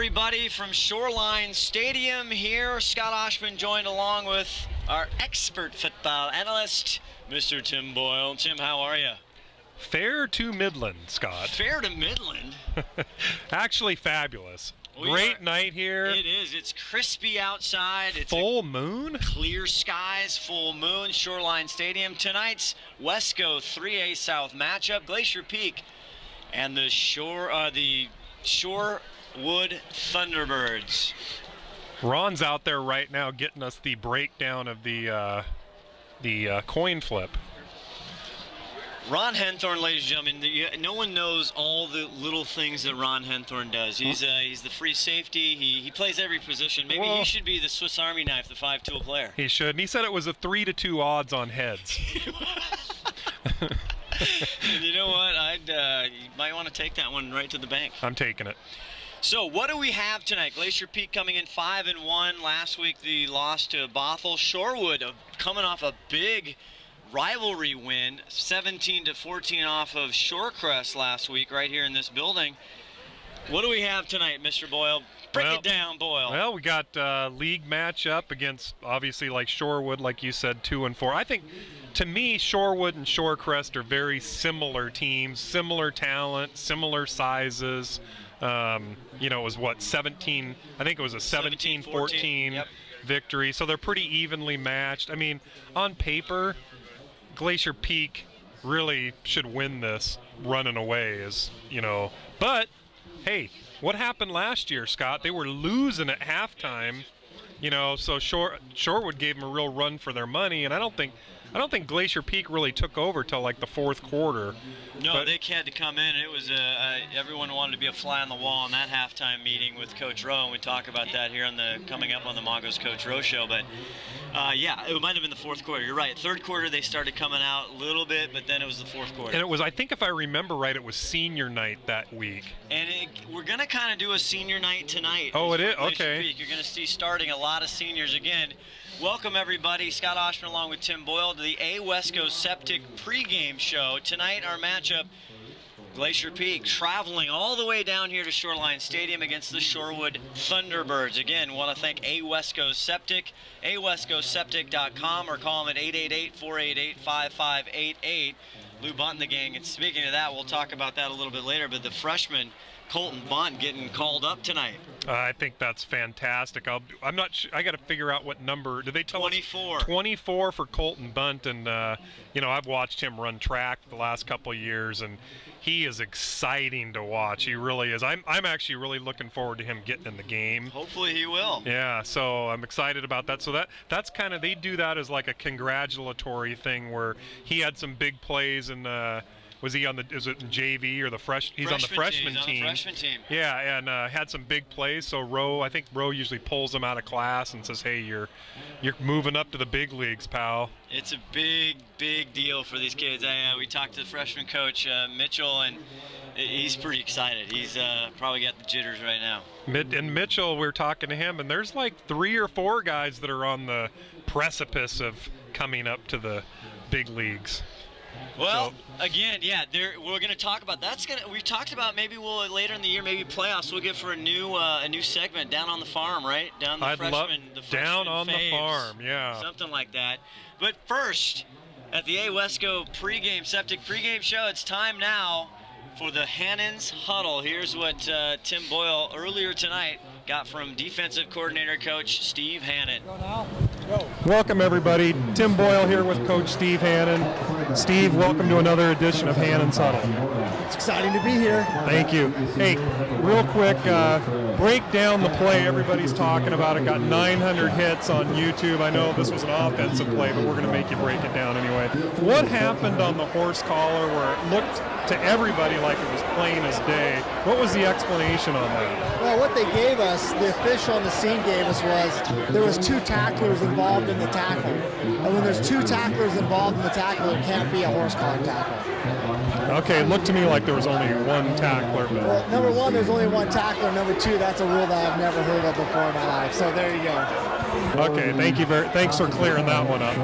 everybody from Shoreline Stadium here. Scott Oshman joined along with our expert football analyst, Mr. Tim Boyle. Tim, how are you? Fair to Midland, Scott. Fair to Midland? Actually fabulous. Great night here. It is. It's crispy outside. It's full moon. Clear skies, full moon, Shoreline Stadium. Tonight's Wesco 3A South matchup, Glacier Peak and the Shorewood Thunderbirds. Ron's out there right now getting us the breakdown of the coin flip. Ron Henthorn, ladies and gentlemen, no one knows all the little things that Ron Henthorn does. He's the free safety. He plays every position. Maybe he should be the Swiss Army knife, the 5-tool player. He should. And he said it was a 3-2 odds on heads. And you know what? You might want to take that one right to the bank. I'm taking it. So what do we have tonight? Glacier Peak coming in 5-1. Last week the loss to Bothell. Shorewood coming off a big rivalry win, 17-14 off of Shorecrest last week right here in this building. What do we have tonight, Mr. Boyle? Break it down, Boyle. Well, we got league matchup against, obviously, like Shorewood, like you said, 2-4. I think, to me, Shorewood and Shorecrest are very similar teams, similar talent, similar sizes. It was what, 17? I think it was a 17-14 victory. So they're pretty evenly matched. I mean, on paper, Glacier Peak really should win this running away, but hey, what happened last year, Scott? They were losing at halftime, so Shorewood gave them a real run for their money, and I don't think Glacier Peak really took over till like the fourth quarter. No, they had to come in. It was everyone wanted to be a fly on the wall in that halftime meeting with Coach Rowe, and we talk about that here coming up on the Mongo's Coach Rowe show. But it might have been the fourth quarter. You're right. Third quarter they started coming out a little bit, but then it was the fourth quarter. And it was, I think if I remember right, it was senior night that week. And we're gonna kind of do a senior night tonight. Oh, it is? Okay. Peak. You're gonna see starting a lot of seniors again. Welcome, everybody. Scott Oshman along with Tim Boyle to the Wesco Septic pregame show. Tonight, our matchup, Glacier Peak, traveling all the way down here to Shoreline Stadium against the Shorewood Thunderbirds. Again, want to thank Wesco Septic, awescoseptic.com, or call them at 888-488-5588. Lou Bunt and the gang. And speaking of that, we'll talk about that a little bit later, but the freshman Colton Bunt getting called up tonight. I think that's fantastic. I'm not sure. I got to figure out what number. Did they tell 24. us? 24 for Colton Bunt, and I've watched him run track the last couple of years, and he is exciting to watch. He really is. I'm actually really looking forward to him getting in the game. Hopefully he will. Yeah, so I'm excited about that. So that's kind of, they do that as like a congratulatory thing where he had some big plays and was it in JV or the he's on the freshman team. Yeah, and had some big plays. So I think Rowe usually pulls him out of class and says, "Hey, you're moving up to the big leagues, pal." It's a big deal for these kids. We talked to the freshman coach Mitchell, and he's pretty excited. He's probably got the jitters right now. And Mitchell, we're talking to him, and there's like 3 or 4 guys that are on the precipice of coming up to the big leagues. Well, again, we're going to talk about we talked about maybe later in the year, maybe playoffs. We'll get for a new segment down on the farm, right? Down the freshman down on faves, the farm, yeah, something like that. But first, at the Wesco Septic pregame show, it's time now for the Hannon's Huddle. Here's what Tim Boyle earlier tonight got from defensive coordinator coach Steve Hannon. Welcome, everybody. Tim Boyle here with Coach Steve Hannon. Steve, welcome to another edition of Hannon's Huddle. It's exciting to be here. Thank you. Hey, real quick, break down the play everybody's talking about. It got 900 hits on YouTube. I know this was an offensive play, but we're going to make you break it down anyway. What happened on the horse collar where it looked to everybody like it was plain as day? What was the explanation on that? Well, what they gave us, the official on the scene gave us, was there was 2 tacklers involved in the tackle. And when there's 2 tacklers involved in the tackle, it can't be a horse collar tackle. Okay, it looked to me like there was only 1 tackler. But well, number 1, there's only 1 tackler. Number 2, that's a rule that I've never heard of before in my life. So there you go. Okay, thanks for clearing that one up.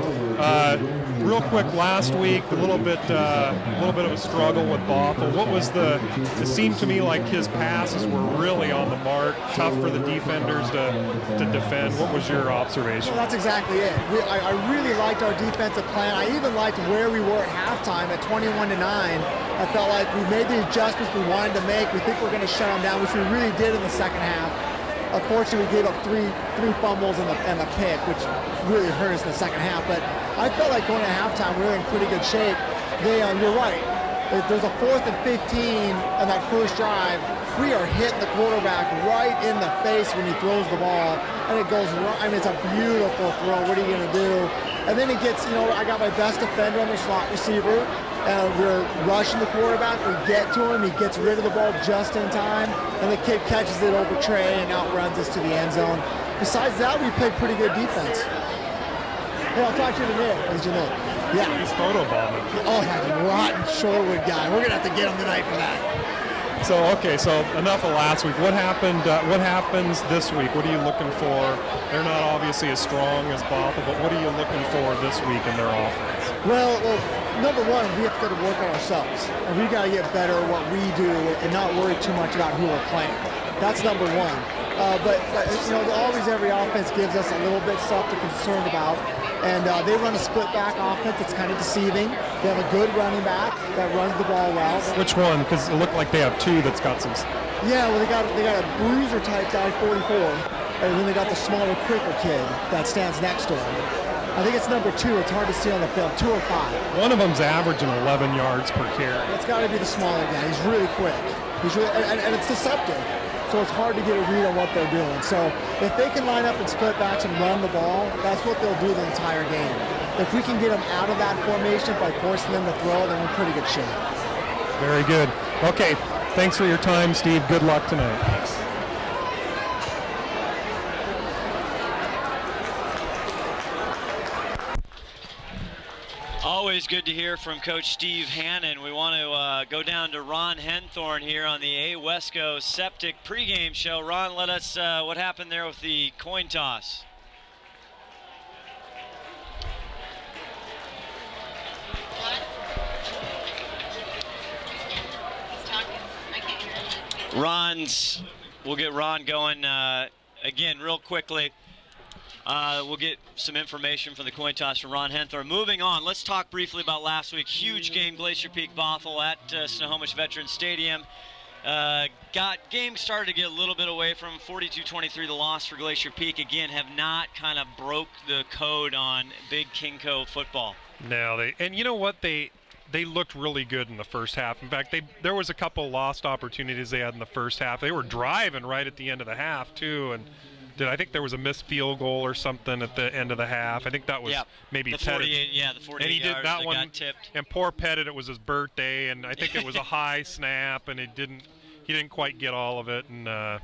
real quick, last week, a little bit of a struggle with Bothell. What was it seemed to me like his passes were really on the mark, tough for the defenders to defend. What was your observation? Well, that's exactly it. I really liked our defensive plan. I even liked where we were at halftime at 21-9. I felt like we made the adjustments we wanted to make. We think we're going to shut them down, which we really did in the second half. Unfortunately, we gave up three fumbles and a pick, which really hurt us in the second half. But I felt like going to halftime, we were in pretty good shape. You're right. There's a 4th and 15 on that first drive. We are hitting the quarterback right in the face when he throws the ball, and it goes right. I mean, it's a beautiful throw. What are you going to do? And then he gets, I got my best defender on the slot receiver, and we're rushing the quarterback. We get to him. He gets rid of the ball just in time, and the kid catches it over Trey and outruns us to the end zone. Besides that, we played pretty good defense. Hey, I'll talk to you in a minute, as you know. Yeah. He's photobombing. Oh, that rotten Shorewood guy. We're going to have to get him tonight for that. So enough of last week. What happened? What happens this week? What are you looking for? They're not obviously as strong as Bothell, but what are you looking for this week in their offense? Well, number one, we have to go to work on ourselves, and we got to get better at what we do and not worry too much about who we're playing. That's number one. But always every offense gives us a little bit stuff to be concerned about. And they run a split back offense that's kind of deceiving. They have a good running back that runs the ball well. Which one? Because it looked like they have two that's got some. Yeah, well, they got a bruiser type guy, 44, and then they got the smaller, quicker kid that stands next to him. I think it's number 2. It's hard to see on the film. 2 or 5. One of them's averaging 11 yards per carry. It's got to be the smaller guy. He's really quick. And it's deceptive. So it's hard to get a read on what they're doing. So if they can line up in split backs and run the ball, that's what they'll do the entire game. If we can get them out of that formation by forcing them to throw, then we're in pretty good shape. Very good. Okay, thanks for your time, Steve. Good luck tonight. Thanks. Always good to hear from Coach Steve Hannon. We want to go down to Ron Henthorn here on the AWESCO Septic pregame show. Ron, let us, what happened there with the coin toss? We'll get Ron going again real quickly. We'll get some information from the coin toss from Ron Henthorn. Moving on, let's talk briefly about last week. Huge game, Glacier Peak Bothell at Snohomish Veterans Stadium. Game started to get a little bit away from 42-23, the loss for Glacier Peak. Again, have not kind of broke the code on Big Kingco football. No, and you know what? They looked really good in the first half. In fact, there was a couple lost opportunities they had in the first half. They were driving right at the end of the half, too, and I think there was a missed field goal or something at the end of the half. I think that was maybe the 48. Yeah, the 48 and he did yards that one, got tipped. And poor Pettit, it was his birthday, and I think it was a high snap, and he didn't quite get all of it, and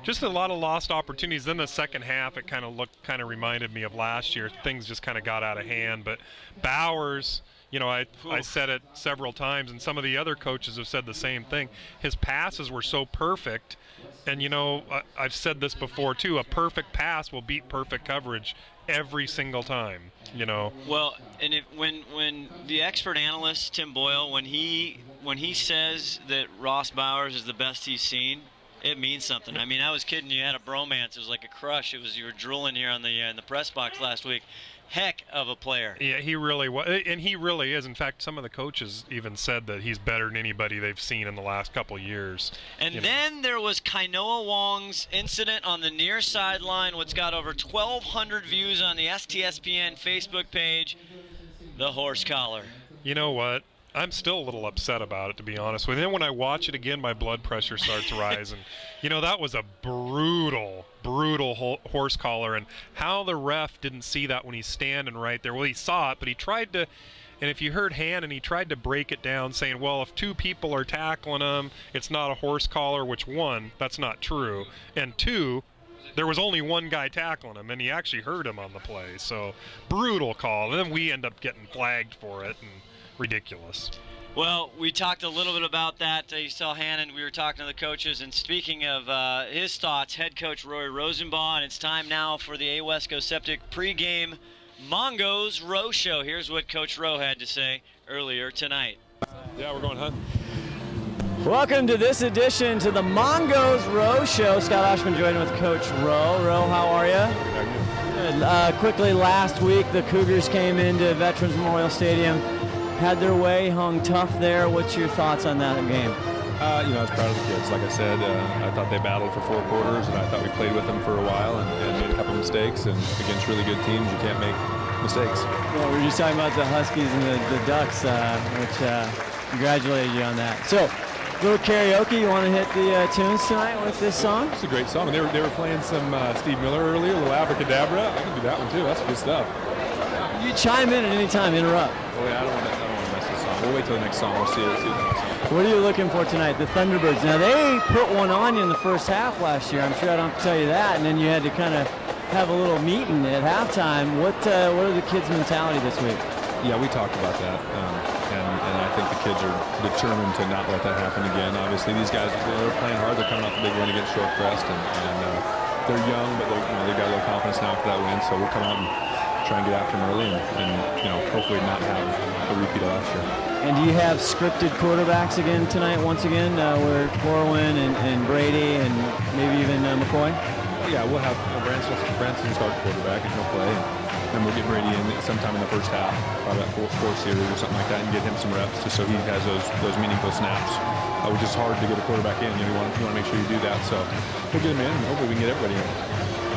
just a lot of lost opportunities. Then the second half, it kind of reminded me of last year. Things just kind of got out of hand. But Bowers, I said it several times, and some of the other coaches have said the same thing. His passes were so perfect. And, I've said this before, too, a perfect pass will beat perfect coverage every single time, Well, and when the expert analyst, Tim Boyle, when he says that Ross Bowers is the best he's seen, it means something. I mean, I was kidding. You had a bromance. It was like a crush. You were drooling here in the press box last week. Heck of a player. Yeah, he really was, and he really is. In fact, some of the coaches even said that he's better than anybody they've seen in the last couple of years. And then there was Kainoa Wong's incident on the near sideline, what's got over 1,200 views on the STSPN Facebook page, the horse collar. You know what? I'm still a little upset about it, to be honest with you. And then when I watch it again, my blood pressure starts rising. That was a brutal horse collar, and how the ref didn't see that when he's standing right there. Well, he saw it, but he tried to, and if you heard Hannon, he tried to break it down, saying, well, if 2 people are tackling him, it's not a horse collar, which 1, that's not true, and 2, there was only 1 guy tackling him, and he actually hurt him on the play. So, brutal call, and then we end up getting flagged for it, and ridiculous. Well, we talked a little bit about that. You saw Hannon. We were talking to the coaches. And speaking of his thoughts, head coach Roy Rosenbaugh. And it's time now for the AWESCO Septic pregame Mongo's Row Show. Here's what Coach Rowe had to say earlier tonight. Yeah, we're going hunt. Welcome to this edition to the Mongo's Row Show. Scott Oshman joined with Coach Rowe. Rowe, how are you? Good. Quickly, last week the Cougars came into Veterans Memorial Stadium, had their way, hung tough there. What's your thoughts on that game? I was proud of the kids. Like I said, I thought they battled for 4 quarters, and I thought we played with them for a while and made a couple mistakes. And against really good teams, you can't make mistakes. Yeah, we were just talking about the Huskies and the Ducks, which congratulated you on that. So, little karaoke. You want to hit the tunes tonight with this song? It's a great song. And they were playing some Steve Miller earlier, a little Abracadabra. I can do that one too. That's good stuff. You chime in at any time, interrupt. Oh yeah, I don't want to mess this song. We'll wait till the next song. We'll see the next song. What are you looking for tonight? The Thunderbirds. Now, they put one on you in the first half last year. I'm sure I don't have to tell you that. And then you had to kind of have a little meeting at halftime. What are the kids' mentality this week? Yeah, we talked about that. And I think the kids are determined to not let that happen again. Obviously, these guys, they're playing hard. They're coming off a big win against Shorecrest. And they're young, but they've got a little confidence now for that win. So we'll come out and try and get after them early and hopefully not have a repeat of last year. And do you have scripted quarterbacks again tonight, once again, where Corwin and Brady and maybe even McCoy? Yeah, we'll have Branson start quarterback and he'll play. And we'll get Brady in sometime in the first half, probably about fourth series or something like that, and get him some reps just so he has those meaningful snaps, which is hard to get a quarterback in. You want to make sure you do that. So we'll get him in and hopefully we can get everybody in.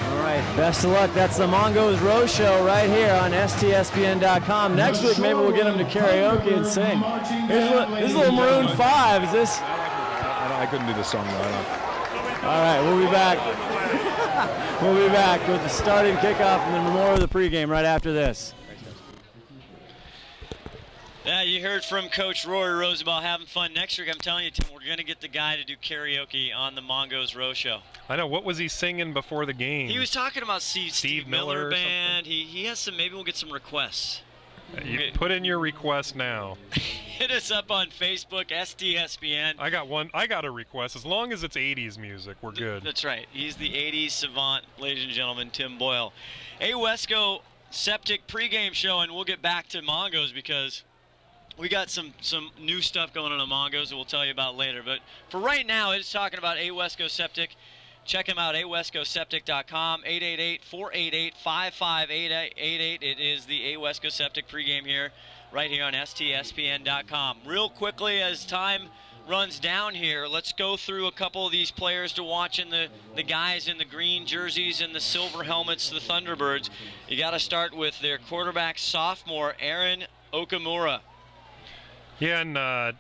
All right, best of luck. That's the Mongo's Row Show right here on STSPN.com. Next week, maybe we'll get them to karaoke and sing. This is a little Maroon 5. Is this? I couldn't do this song, though. All right, we'll be back. We'll be back with the starting kickoff and then more of the pregame right after this. Yeah, you heard from Coach Rory Rose about having fun. Next week, I'm telling you, Tim, we're going to get the guy to do karaoke on the Mongo's Row Show. I know. What was he singing before the game? He was talking about Steve Miller Band. He has some. Maybe we'll get some requests. You put in your request now. Hit us up on Facebook, STSPN. I got one. I got a request. As long as it's 80s music, we're good. That's right. He's the 80s savant, ladies and gentlemen, Tim Boyle. A Wesco Septic pregame show, and we'll get back to Mongo's because we got some new stuff going on at Mongo's that we'll tell you about later. But for right now, it's talking about A Wesco Septic. Check him out, awescoseptic.com, 888-488-5588. It is the A Wesco Septic pregame here, right here on STSPN.com. Real quickly, as time runs down here, let's go through a couple of these players to watch in the guys in the green jerseys and the silver helmets, the Thunderbirds. You got to start with their quarterback, sophomore, Aaron Okamura. Yeah, and I'm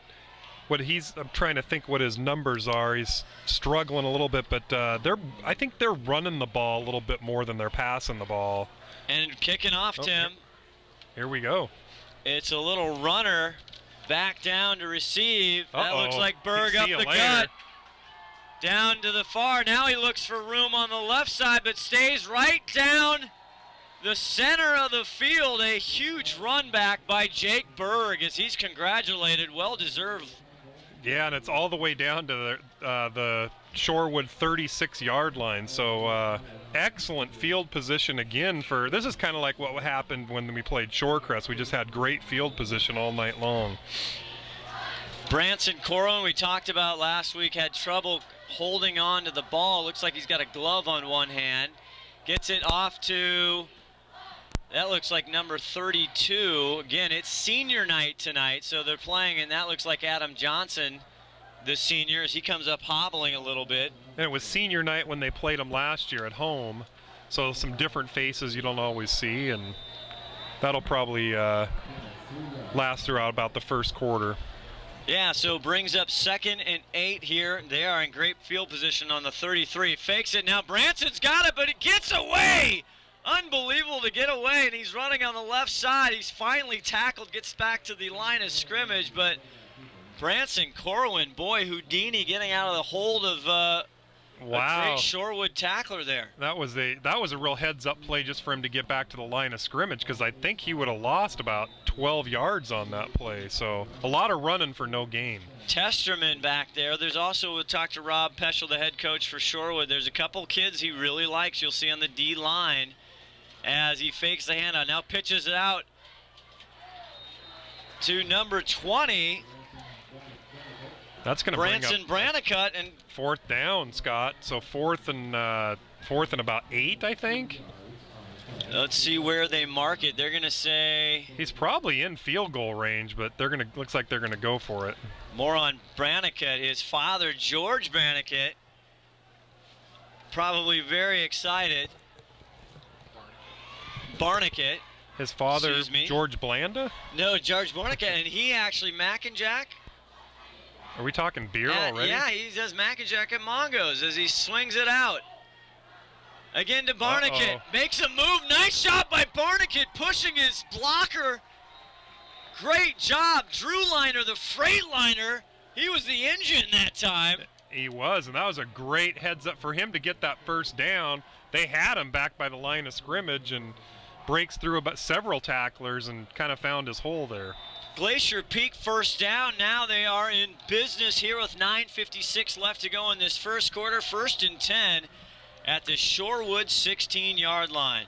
trying to think what his numbers are. He's struggling a little bit, but I think they're running the ball a little bit more than they're passing the ball. And kicking off, Tim. Here we go. It's a little runner back down to receive. That looks like Berg up the gut. Down to the far. Now he looks for room on the left side, but stays right down the center of the field. A huge run back by Jake Berg as he's congratulated. Well-deserved. Yeah, and it's all the way down to the Shorewood 36-yard line. So excellent field position again for – this is kind of like what happened when we played Shorecrest. We just had great field position all night long. Branson Corwin, we talked about last week, had trouble holding on to the ball. Looks like he's got a glove on one hand. Gets it off to – that looks like number 32. Again, it's senior night tonight, so they're playing, and that looks like Adam Johnson, the senior, as he comes up hobbling a little bit. And it was senior night when they played them last year at home, so some different faces you don't always see, and that'll probably last throughout about the first quarter. Yeah, so brings up 2nd and 8 here. They are in great field position on the 33. Fakes it now. Branson's got it, but it gets away. Unbelievable to get away, and he's running on the left side. He's finally tackled, gets back to the line of scrimmage, but Branson Corwin, boy, Houdini getting out of the hold of a great Shorewood tackler there. That was a real heads-up play just for him to get back to the line of scrimmage, because I think he would have lost about 12 yards on that play. So a lot of running for no gain. Testerman back there. There's also, we'll talk to Rob Peschel, the head coach for Shorewood. There's a couple kids he really likes you'll see on the D line. as he fakes the handout. Now pitches it out to number 20. That's going to bring Branson up Branicott, and 4th down, Scott. So fourth and about 8, I think. let's see where they mark it. They're going to say He's probably in field goal range, but looks like they're gonna go for it. more on Branicott. His father, George Branicott, probably very excited. Barnicott. His father, Excuse me? George Blanda? No, George Barnicott, and he actually Mac and Jack. Are we talking beer already? Yeah, he does Mac and Jack at Mongo's as he swings it out. Again to Barnicott. Makes a move. Nice shot by Barnicott, pushing his blocker. Great job. Drew Liner, the Freightliner. He was the engine that time. He was, and that was a great heads up for him to get that first down. They had him back by the line of scrimmage and breaks through about several tacklers and kind of found his hole there. Glacier Peak first down. Now they are in business here with 9:56 left to go in this first quarter. 1st and 10 at the Shorewood 16-yard line.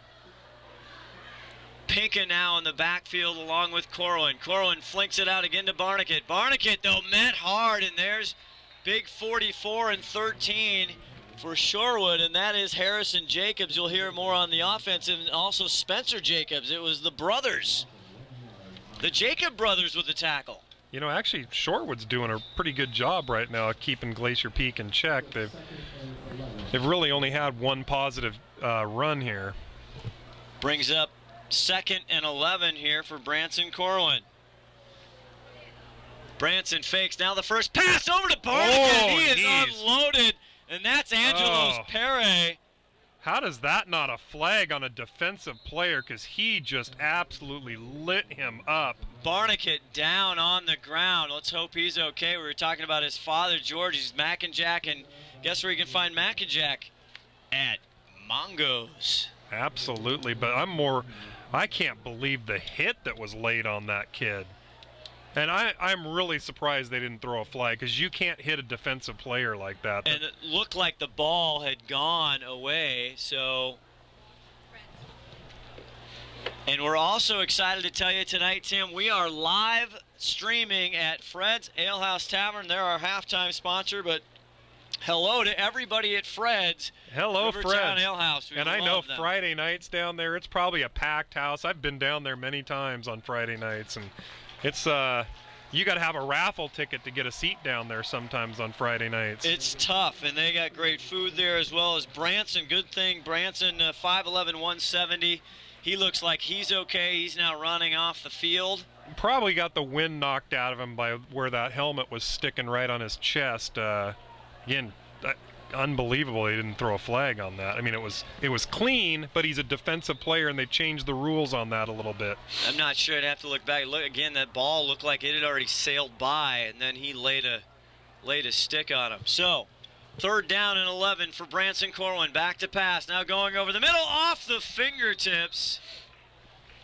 Pinka now in the backfield along with Corwin. Corwin flinks it out again to Barnicott. Barnicott, though, met hard, and there's big 44 and 13 for Shorewood, and that is Harrison Jacobs. You'll hear more on the offensive, and also Spencer Jacobs. It was the brothers, the Jacob brothers, with the tackle. You know, actually, Shorewood's doing a pretty good job right now keeping Glacier Peak in check. They've really only had one positive run here. Brings up 2nd and 11 here for Branson Corwin. Branson fakes. Now the first pass over to Barnicott. He is unloaded, and that's Angelos Pere. How does that not a flag on a defensive player? Because he just absolutely lit him up. Barnicott down on the ground. Let's hope he's okay. We were talking about his father, George. He's Mac and Jack, and guess where you can find Mac and Jack? At Mongo's. Absolutely, but I can't believe the hit that was laid on that kid. And I'm really surprised they didn't throw a flag, because you can't hit a defensive player like that. And it looked like the ball had gone away, so. And we're also excited to tell you tonight, Tim, we are live streaming at Fred's Ale House Tavern. They're our halftime sponsor, but hello to everybody at Fred's. Hello, Rivertown Fred. Ale House. And I know Friday nights down there, it's probably a packed house. I've been down there many times on Friday nights, and it's you got to have a raffle ticket to get a seat down there sometimes on Friday nights. It's tough, and they got great food there, as well as Branson. Good thing, Branson, 5'11", 170. He looks like he's okay. He's now running off the field. Probably got the wind knocked out of him by where that helmet was sticking right on his chest. Again, unbelievable they didn't throw a flag on that. I mean, it was clean, but he's a defensive player, and they've changed the rules on that a little bit. I'm not sure. I'd have to look back. Look again. That ball looked like it had already sailed by, and then he laid a stick on him. So, 3rd down and 11 for Branson Corwin. Back to pass. Now going over the middle, off the fingertips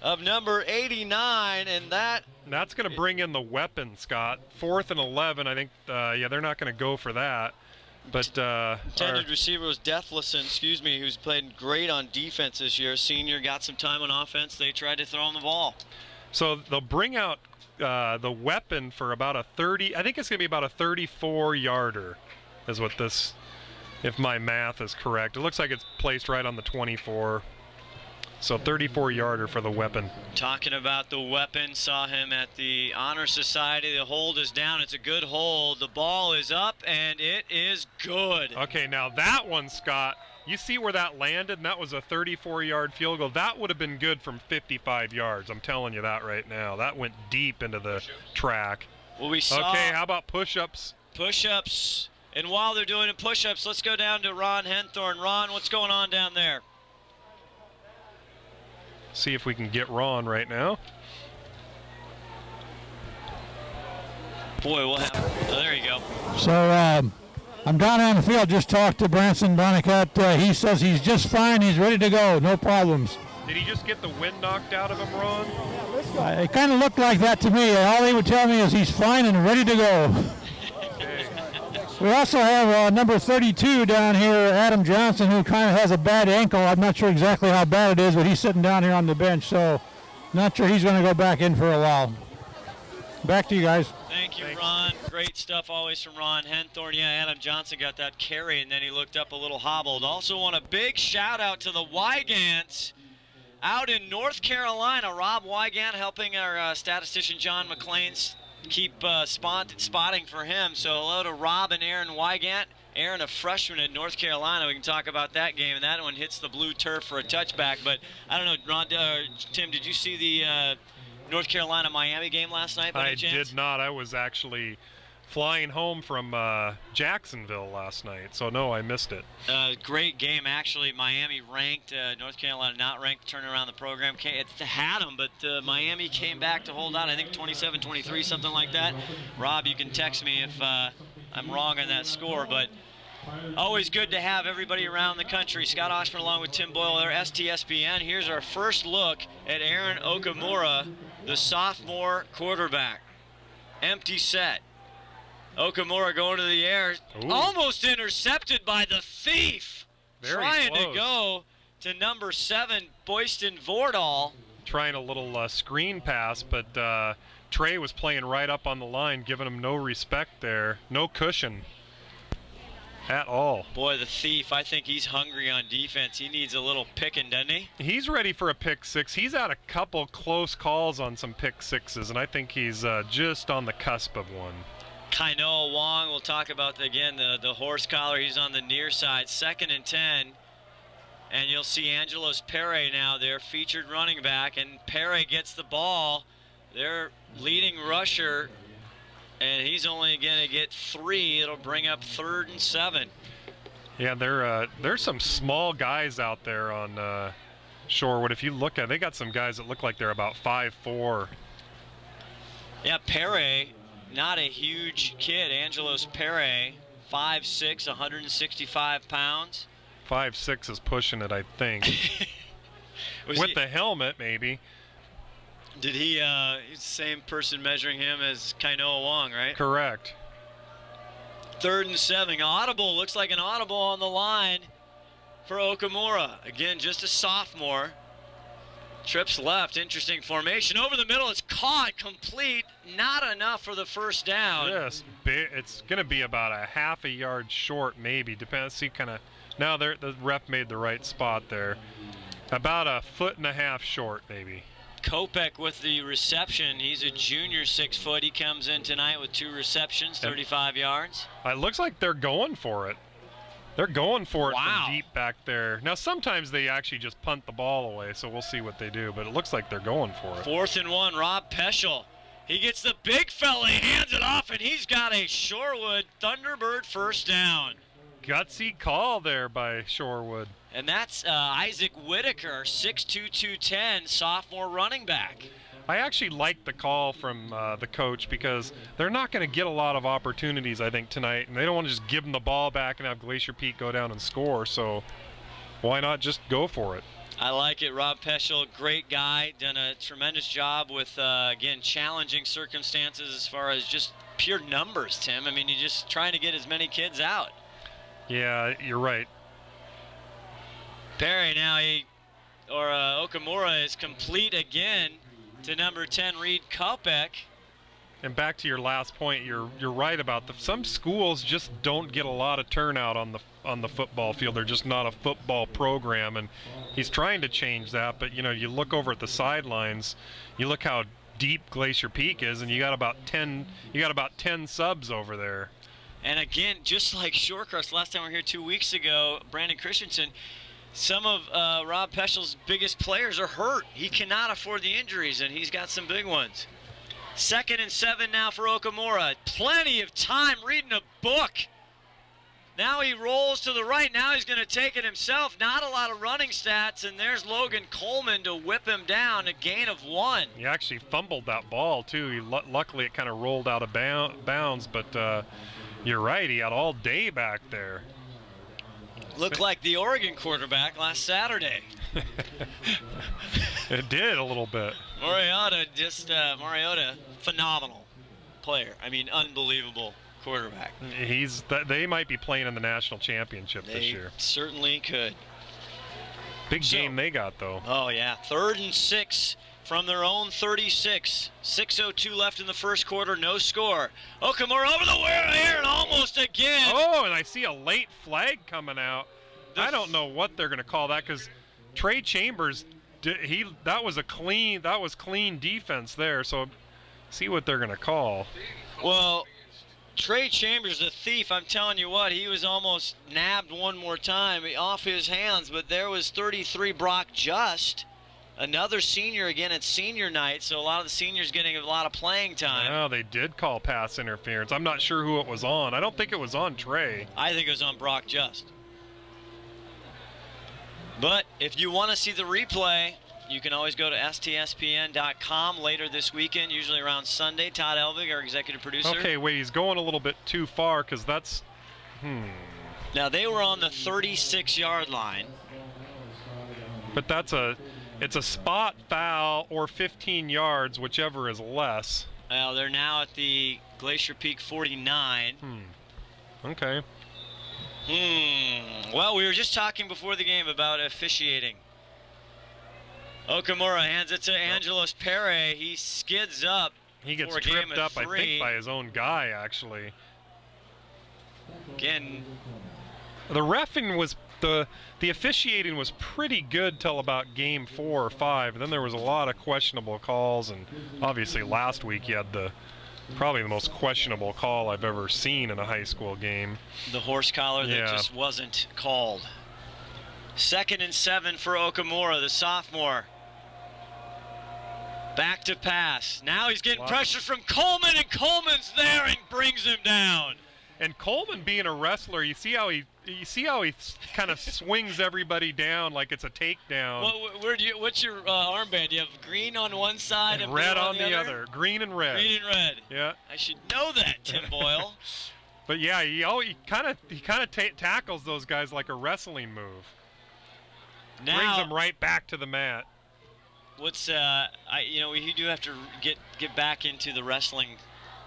of number 89, and that's going to bring in the weapon, Scott. 4th and 11. I think. They're not going to go for that. But intended receiver was Deathlison, who's played great on defense this year. Senior, got some time on offense. They tried to throw him the ball. So they'll bring out the weapon for about a 30. I think it's going to be about a 34-yarder, is what this, if my math is correct. It looks like it's placed right on the 24. So 34-yarder for the weapon. Talking about the weapon, saw him at the Honor Society. The hold is down. It's a good hold. The ball is up, and it is good. Okay, now that one, Scott, you see where that landed, and that was a 34-yard field goal. That would have been good from 55 yards. I'm telling you that right now. That went deep into the track. Well, we saw. Okay, how about push-ups? Push-ups. And while they're doing the push-ups, let's go down to Ron Henthorn. Ron, what's going on down there? See if we can get Ron right now. Boy, we'll have. Oh, there you go. So I'm down on the field. Just talked to Branson Branicott. He says he's just fine. He's ready to go. No problems. Did he just get the wind knocked out of him, Ron? It kind of looked like that to me. All he would tell me is he's fine and ready to go. Okay. We also have number 32 down here, Adam Johnson, who kind of has a bad ankle. I'm not sure exactly how bad it is, but he's sitting down here on the bench, so not sure he's going to go back in for a while. Back to you guys. Thank you, Ron. Great stuff always from Ron Henthorn. Yeah, Adam Johnson got that carry, and then he looked up a little hobbled. Also want a big shout-out to the Wygants out in North Carolina. Rob Wygant helping our statistician John McClain keep spotting for him. So hello to Rob and Aaron Wygant. Aaron, a freshman in North Carolina. We can talk about that game, and that one hits the blue turf for a touchback. But I don't know, Ron, Tim, did you see the North Carolina-Miami game last night by any chance? I did not. I was actually flying home from Jacksonville last night, so no, I missed it. Great game, actually. Miami ranked, North Carolina not ranked, turn around the program. It had them, but Miami came back to hold on. I think 27-23, something like that. Rob, you can text me if I'm wrong on that score, but always good to have everybody around the country. Scott Oshman along with Tim Boyle there, STSPN. Here's our first look at Aaron Okamura, the sophomore quarterback. Empty set. Okamura going to the air. Ooh. Almost intercepted by the thief. Very trying close. to go to number 7, Boyston Vordahl. Trying a little screen pass, but Trey was playing right up on the line, giving him no respect there. No cushion at all. Boy, the thief, I think he's hungry on defense. He needs a little picking, doesn't he? He's ready for a pick six. He's had a couple close calls on some pick sixes, and I think he's just on the cusp of one. Kainoa Wong, we'll talk about again the horse collar. He's on the near side, 2nd and 10. And you'll see Angelos Perry now, their featured running back. And Perry gets the ball, their leading rusher. And he's only going to get 3. It'll bring up 3rd and 7. Yeah, there's some small guys out there on Shorewood. If you look at, they got some guys that look like they're about 5'4". Yeah, Perry, not a huge kid. Angelos Perry, 5'6", 165 pounds. 5'6" is pushing it, I think. With the helmet, maybe. Did he, he's the same person measuring him as Kainoa Wong, right? Correct. 3rd and 7. Audible, looks like an audible on the line for Okamura. Again, just a sophomore. Trips left, interesting formation. Over the middle, it's caught, complete. Not enough for the first down. Yes, it's going to be about a half a yard short, maybe. Depends. See, kind of. Now the ref made the right spot there. About a 1.5 feet short, maybe. Kopech with the reception. He's a junior, 6 foot. He comes in tonight with 2 receptions, 35 yards. It looks like they're going for it. They're going for it Wow. from deep back there. Now, sometimes they actually just punt the ball away, so we'll see what they do. But it looks like they're going for it. 4th and 1, Rob Peschel. He gets the big fella, he hands it off, and he's got a Shorewood Thunderbird first down. Gutsy call there by Shorewood. And that's Isaac Whitaker, 6'2", 210, sophomore running back. I actually like the call from the coach because they're not going to get a lot of opportunities, I think, tonight. And they don't want to just give them the ball back and have Glacier Peak go down and score. So why not just go for it? I like it. Rob Peschel, great guy, done a tremendous job with, again, challenging circumstances as far as just pure numbers, Tim. I mean, you're just trying to get as many kids out. Yeah, you're right. Perry now, Okamura is complete again to number 10, Reed Kopech. And back to your last point, you're right about some schools just don't get a lot of turnout on the football field. They're just not a football program, and he's trying to change that. But you look over at the sidelines, you look how deep Glacier Peak is, and you got about 10 subs over there. And again, just like Shorecrest, last time we were here 2 weeks ago, Brandon Christensen, some of Rob Peschel's biggest players are hurt. He cannot afford the injuries, and he's got some big ones. 2nd and 7 now for Okamura. Plenty of time reading a book. Now he rolls to the right. Now he's going to take it himself. Not a lot of running stats, and there's Logan Coleman to whip him down, a gain of 1. He actually fumbled that ball, too. Luckily, it kind of rolled out of bounds, but you're right. He had all day back there. Looked like the Oregon quarterback last Saturday. It did a little bit. Mariota, phenomenal player. I mean, unbelievable quarterback. They might be playing in the national championship this year. Certainly could. Big game they got, though. Oh, yeah. 3rd and 6 from their own 36. 6:02 left in the first quarter. No score. Okamura over the air and almost again. Oh, and I see a late flag coming out. I don't know what they're going to call that because Trey Chambers, that was clean defense there. So see what they're going to call. Well, Trey Chambers, the thief, I'm telling you what, he was almost nabbed one more time off his hands, but there was 33 Brock Just, another senior again at senior night, so a lot of the seniors getting a lot of playing time. No, they did call pass interference. I'm not sure who it was on. I don't think it was on Trey. I think it was on Brock Just. But if you want to see the replay, you can always go to STSPN.com later this weekend, usually around Sunday. Todd Elvig, our executive producer. Okay, wait, he's going a little bit too far because that's... Now, they were on the 36-yard line. But it's a spot foul or 15 yards, whichever is less. Well, they're now at the Glacier Peak 49. Okay. Well, we were just talking before the game about officiating. Okamura hands it to Angelos Pere. He skids up. He gets tripped up, I think, by his own guy, actually. Again, the reffing was the officiating was pretty good till about game 4 or 5. And then there was a lot of questionable calls, and obviously last week you had probably the most questionable call I've ever seen in a high school game. The horse collar that just wasn't called. 2nd and 7 for Okamura, the sophomore. Back to pass. Now he's getting pressure from Coleman, and Coleman's there and brings him down. And Coleman, being a wrestler, you see how he kind of swings everybody down like it's a takedown. What's your armband? You have green on one side and red blue on the other. Green and red. Green and red. Yeah. I should know that, Tim Boyle. But yeah, he kind of tackles those guys like a wrestling move. Now, brings them right back to the mat. What's we do have to get back into the wrestling.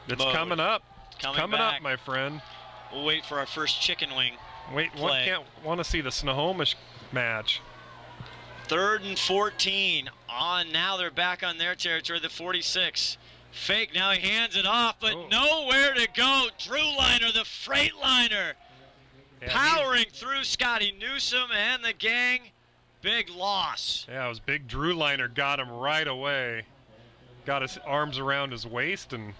It's mode. coming up. Coming back. up, my friend. We'll wait for our first chicken wing. Want to see the Snohomish match. 3rd and 14. Now they're back on their territory, the 46. Fake, now he hands it off, but nowhere to go. Drew Liner, the Freightliner, powering through Scotty Newsom and the gang. Big loss. Yeah, it was big. Drew Liner got him right away. Got his arms around his waist and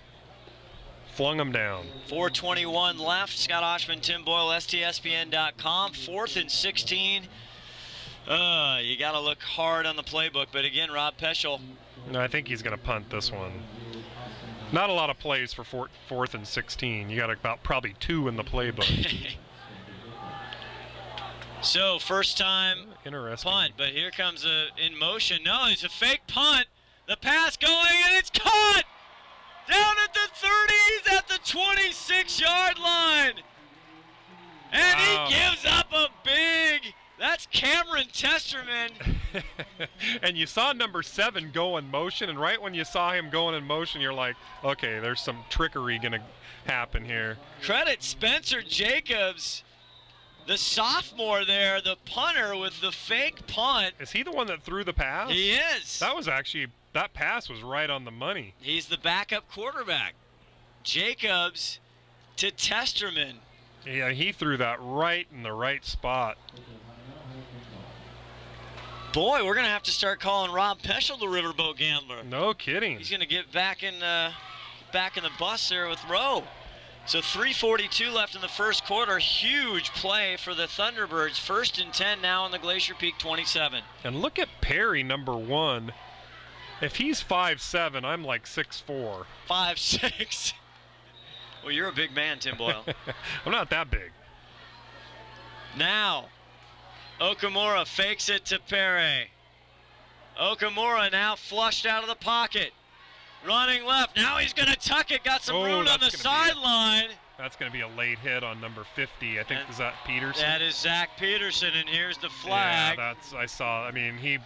flung him down. 4:21 left. Scott Oshman, Tim Boyle, STSPN.com. 4th and 16. You got to look hard on the playbook. But again, Rob Peschel. No, I think he's going to punt this one. Not a lot of plays for 4th and 16. You got about probably 2 in the playbook. So, first time Interesting. punt, but here comes in motion. No, it's a fake punt. The pass going, and it's caught! Down at the 30s at the 26-yard line. And he gives up a big, that's Cameron Testerman. And you saw number 7 go in motion, and right when you saw him going in motion, you're like, okay, there's some trickery going to happen here. Credit Spencer Jacobs, the sophomore there, the punter with the fake punt. Is he the one that threw the pass? He is. That pass was right on the money. He's the backup quarterback. Jacobs to Testerman. Yeah, he threw that right in the right spot. Boy, we're going to have to start calling Rob Peschel the Riverboat Gambler. No kidding. He's going to get back in the bus there with Rowe. So 3:42 left in the first quarter. Huge play for the Thunderbirds. 1st and 10 now on the Glacier Peak 27. And look at Perry, number 1. If he's 5'7", I'm like 6'4". 5'6". Well, you're a big man, Tim Boyle. I'm not that big. Now, Okamura fakes it to Perry. Okamura now flushed out of the pocket. Running left. Now he's going to tuck it. Got some room on the sideline. That's going to be a late hit on number 50. I think, is that Peterson? That is Zach Peterson, and here's the flag. Yeah, I saw. I mean, he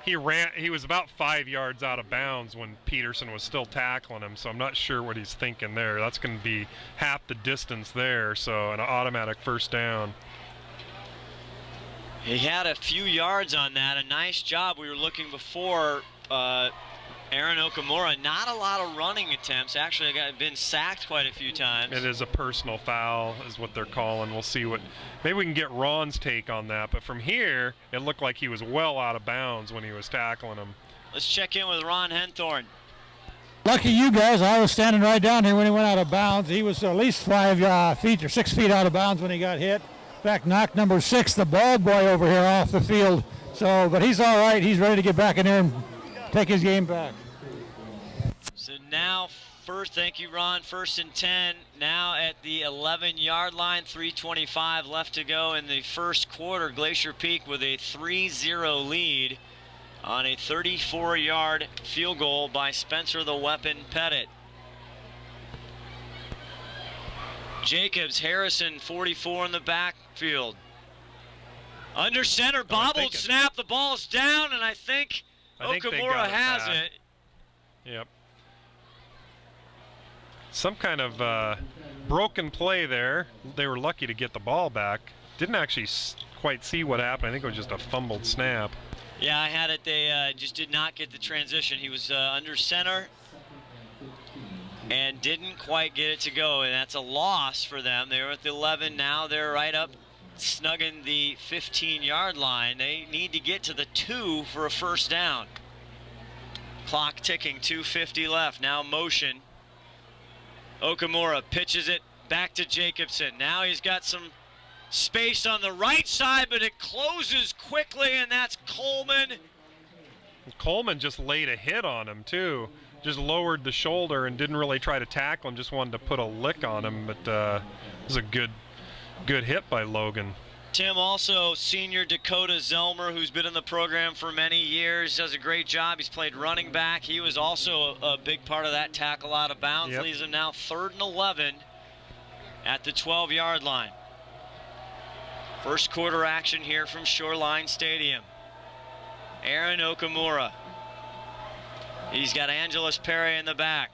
He was about 5 yards out of bounds when Peterson was still tackling him, so I'm not sure what he's thinking there. That's going to be half the distance there, so an automatic first down. He had a few yards on that. A nice job. We were looking before. Aaron Okamura, not a lot of running attempts. Actually, been sacked quite a few times. It is a personal foul, is what they're calling. We'll see what. Maybe we can get Ron's take on that. But from here, it looked like he was well out of bounds when he was tackling him. Let's check in with Ron Henthorn. Lucky you guys, I was standing right down here when he went out of bounds. He was at least 5 feet or 6 feet out of bounds when he got hit. In fact, knocked number 6, the bald boy over here, off the field. So, but he's all right. He's ready to get back in there and take his game back. So now, thank you, Ron. 1st and 10. Now at the 11-yard line, 3:25 left to go in the first quarter. Glacier Peak with a 3-0 lead on a 34-yard field goal by Spencer the Weapon Pettit. Jacobs, Harrison, 44 in the backfield. Under center, bobbled snap. The ball's down, and I think Okamura has it. Yep. Some kind of broken play there. They were lucky to get the ball back. Didn't actually quite see what happened. I think it was just a fumbled snap. Yeah, I had it. They just did not get the transition. He was under center and didn't quite get it to go, and that's a loss for them. They were at the 11. Now they're right up, snugging the 15-yard line. They need to get to the 2 for a first down. Clock ticking, 2:50 left. Now motion. Okamura pitches it back to Jacobson. Now he's got some space on the right side, but it closes quickly, and that's Coleman. Coleman just laid a hit on him, too. Just lowered the shoulder and didn't really try to tackle him, just wanted to put a lick on him, but it was a good hit by Logan. Tim, also senior Dakota Zelmer, who's been in the program for many years, does a great job. He's played running back. He was also a big part of that tackle out of bounds. Yep. Leaves him now 3rd and 11 at the 12-yard line. First quarter action here from Shoreline Stadium. Aaron Okamura. He's got Angelus Perry in the back.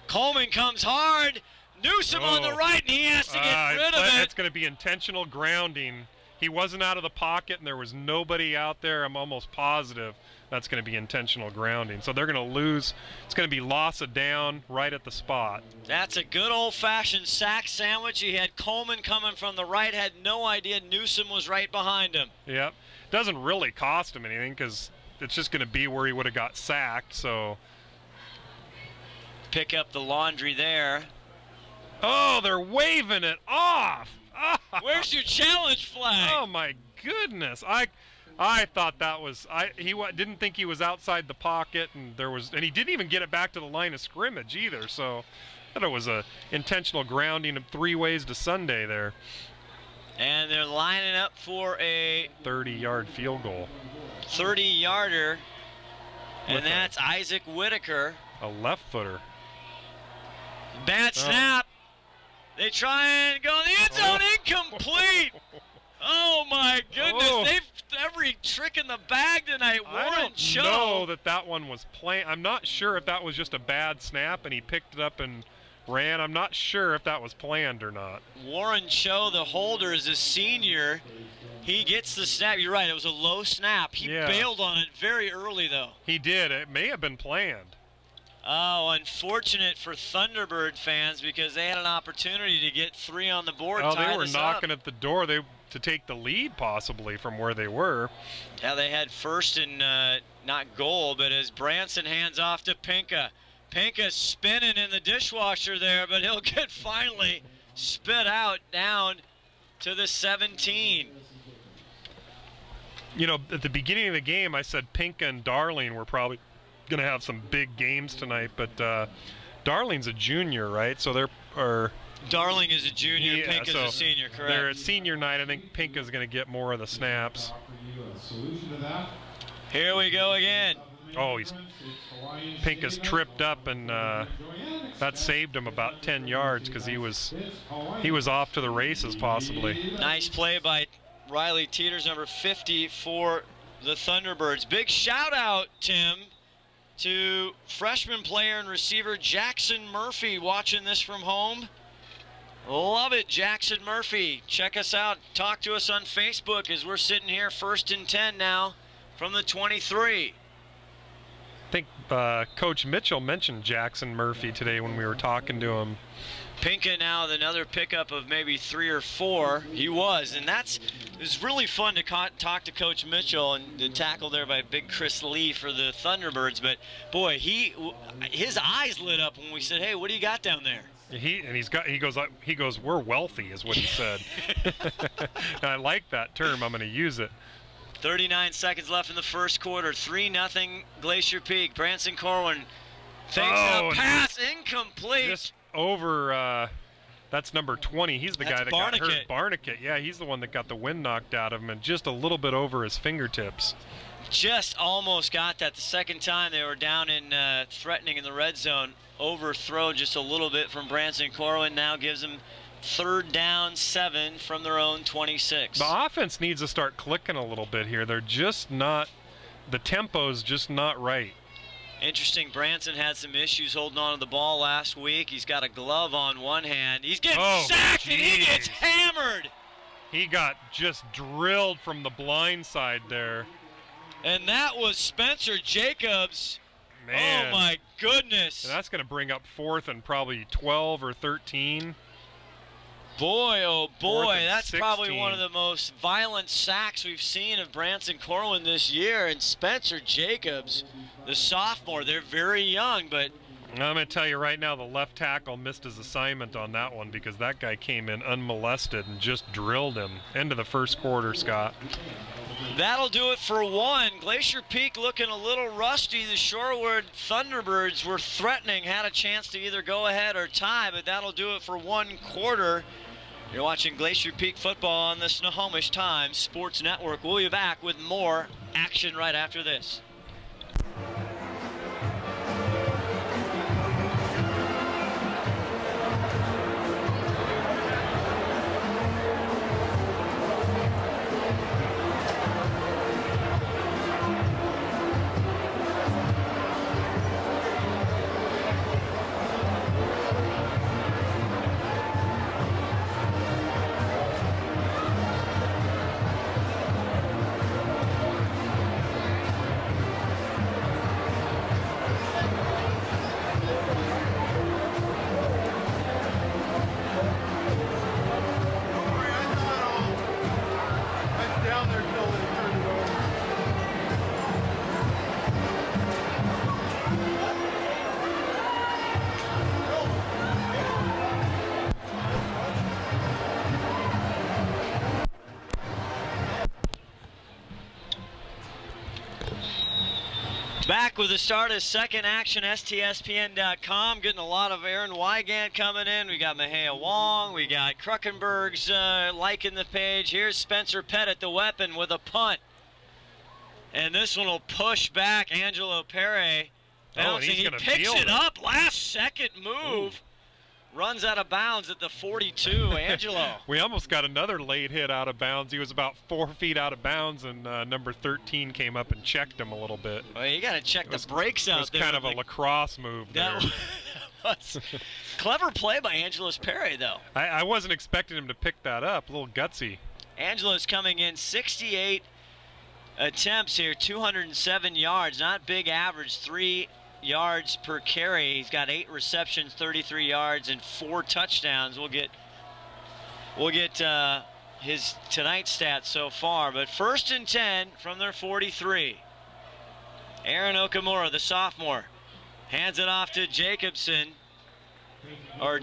Coleman comes hard. Newsom on the right, and he has to get rid of it. It's going to be intentional grounding. He wasn't out of the pocket, and there was nobody out there. I'm almost positive that's going to be intentional grounding. So they're going to lose. It's going to be loss of down right at the spot. That's a good old-fashioned sack sandwich. He had Coleman coming from the right, had no idea Newsom was right behind him. Yep. Doesn't really cost him anything because it's just going to be where he would have got sacked. So pick up the laundry there. Oh, they're waving it off. Where's your challenge flag? Oh my goodness! I thought that was didn't think he was outside the pocket, and he didn't even get it back to the line of scrimmage either. So I thought it was a intentional grounding of 3 ways to Sunday there. And they're lining up for a 30-yard field goal. 30-yarder, and that's Isaac Whitaker. A left footer. Bad snap. They try and go in the end zone, incomplete. Oh my goodness, they've every trick in the bag tonight. Warren Cho. I don't know that one was planned. I'm not sure if that was just a bad snap and he picked it up and ran. I'm not sure if that was planned or not. Warren Cho, the holder, is a senior. He gets the snap. You're right, it was a low snap. He bailed on it very early, though. He did. It may have been planned. Oh, unfortunate for Thunderbird fans because they had an opportunity to get 3 on the board. Oh, they were knocking at the door to take the lead possibly from where they were. Yeah, they had first and not goal, but as Branson hands off to Pinka. Pinka's spinning in the dishwasher there, but he'll get finally spit out down to the 17. You know, at the beginning of the game, I said Pinka and Darling were probably going to have some big games tonight, but Darling's a junior, right? So Darling is a junior, Pinka's a senior, correct? They're at senior night. I think Pinka's going to get more of the snaps. Here we go again. Oh, Pinka's tripped up, and that saved him about 10 yards because he was off to the races possibly. Nice play by Riley Teeters, number 50 for the Thunderbirds. Big shout out, Tim, to freshman player and receiver Jackson Murphy watching this from home. Love it, Jackson Murphy. Check us out. Talk to us on Facebook as we're sitting here 1st and 10 now from the 23. I think Coach Mitchell mentioned Jackson Murphy today when we were talking to him. Pinka now with another pickup of maybe 3 or 4. He was, and it was really fun to talk to Coach Mitchell, and the tackle there by big Chris Lee for the Thunderbirds. But boy, his eyes lit up when we said, "Hey, what do you got down there?" He goes, "We're wealthy," is what he said. And I like that term. I'm going to use it. 39 seconds left in the first quarter. 3-0 Glacier Peak. Branson Corwin fakes a pass, incomplete. Just over, that's number 20. He's the guy that got hurt. Barniket. Yeah, he's the one that got the wind knocked out of him, and just a little bit over his fingertips. Just almost got that the second time they were down in threatening in the red zone. Overthrow just a little bit from Branson Corwin. Now gives them 3rd down 7 from their own 26. The offense needs to start clicking a little bit here. They're just not, the tempo's just not right. Interesting, Branson had some issues holding on to the ball last week. He's got a glove on one hand. He's getting sacked, and he gets hammered. He got just drilled from the blind side there. And that was Spencer Jacobs. Man. Oh, my goodness. And that's going to bring up 4th and probably 12 or 13. Boy, oh boy, that's 16. probably one of the most violent sacks we've seen of Branson Corwin this year. And Spencer Jacobs, the sophomore, they're very young, but I'm going to tell you right now, the left tackle missed his assignment on that one because that guy came in unmolested and just drilled him. End of the first quarter, Scott. that'll do it for one. Glacier Peak looking a little rusty. The Shorewood Thunderbirds were threatening, had a chance to either go ahead or tie, but that'll do it for 1 quarter. You're watching Glacier Peak football on the Snohomish Times Sports Network. We'll be back with more action right after this. Back with the start of second action, STSPN.com. Getting a lot of Aaron Wygant coming in. We got Mahea Wong. We got Kruckenberg's liking the page. Here's Spencer Pettit, the weapon, with a punt. And this one will push back Angelo Perry. Bouncing. He picks it up. Last second move. Ooh. Runs out of bounds at the 42, Angelo. We almost got another late hit out of bounds. He was about 4 feet out of bounds, and number 13 came up and checked him a little bit. Well, you got to check the brakes out there. It was kind of a lacrosse move there. Was clever play by Angelos Perry, though. I wasn't expecting him to pick that up. A little gutsy. Angelos coming in 68 attempts here, 207 yards. Not big average, 3 yards per carry. He's got 8 receptions, 33 yards, and 4 touchdowns. We'll get his tonight's stats so far. But 1st and 10 from their 43. Aaron Okamura, the sophomore, hands it off to Jacobson. No,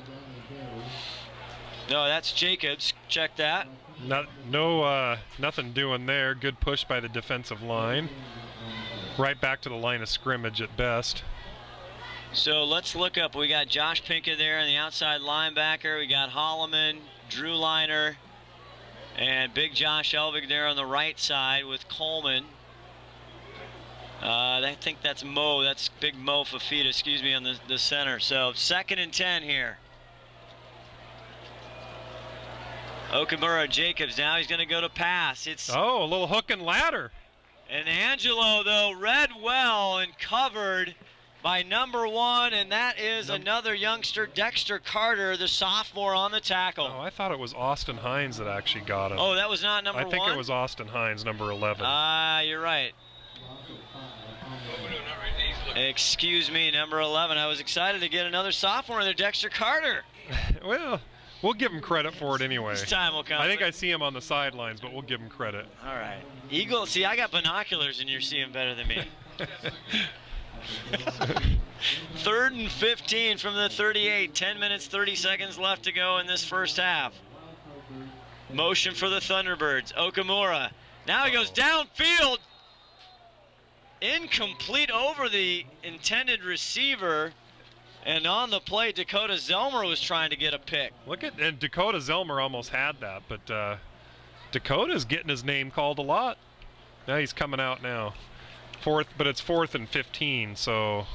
that's Jacobs. Check that. Nothing doing there. Good push by the defensive line. Right back to the line of scrimmage at best. So let's look up. We got Josh Pinka there on the outside linebacker. We got Holloman, Drew Liner, and big Josh Elvig there on the right side with Coleman. I think that's Mo. That's big Mo Fafita, on the center. So 2nd and 10 here. Okamura, Jacobs. Now he's going to go to pass. A little hook and ladder. And Angelo, though, read well and covered by number 1, and that is another youngster, Dexter Carter, the sophomore, on the tackle. Oh, I thought it was Austin Hines that actually got him. Oh, that was not number 1? I think it was Austin Hines, number 11. You're right. Excuse me, number 11. I was excited to get another sophomore in there, Dexter Carter. Well, we'll give him credit for it anyway. His time will come. I think I see him on the sidelines, but we'll give him credit. All right. Eagle, see, I got binoculars and you're seeing better than me. 3rd and 15 from the 38. 10 minutes, 30 seconds left to go in this first half. Motion for the Thunderbirds. Okamura. Now he goes downfield. Incomplete over the intended receiver. And on the play, Dakota Zelmer was trying to get a pick. And Dakota Zelmer almost had that, but Dakota's getting his name called a lot. Now he's coming out now. But it's 4th and 15, so.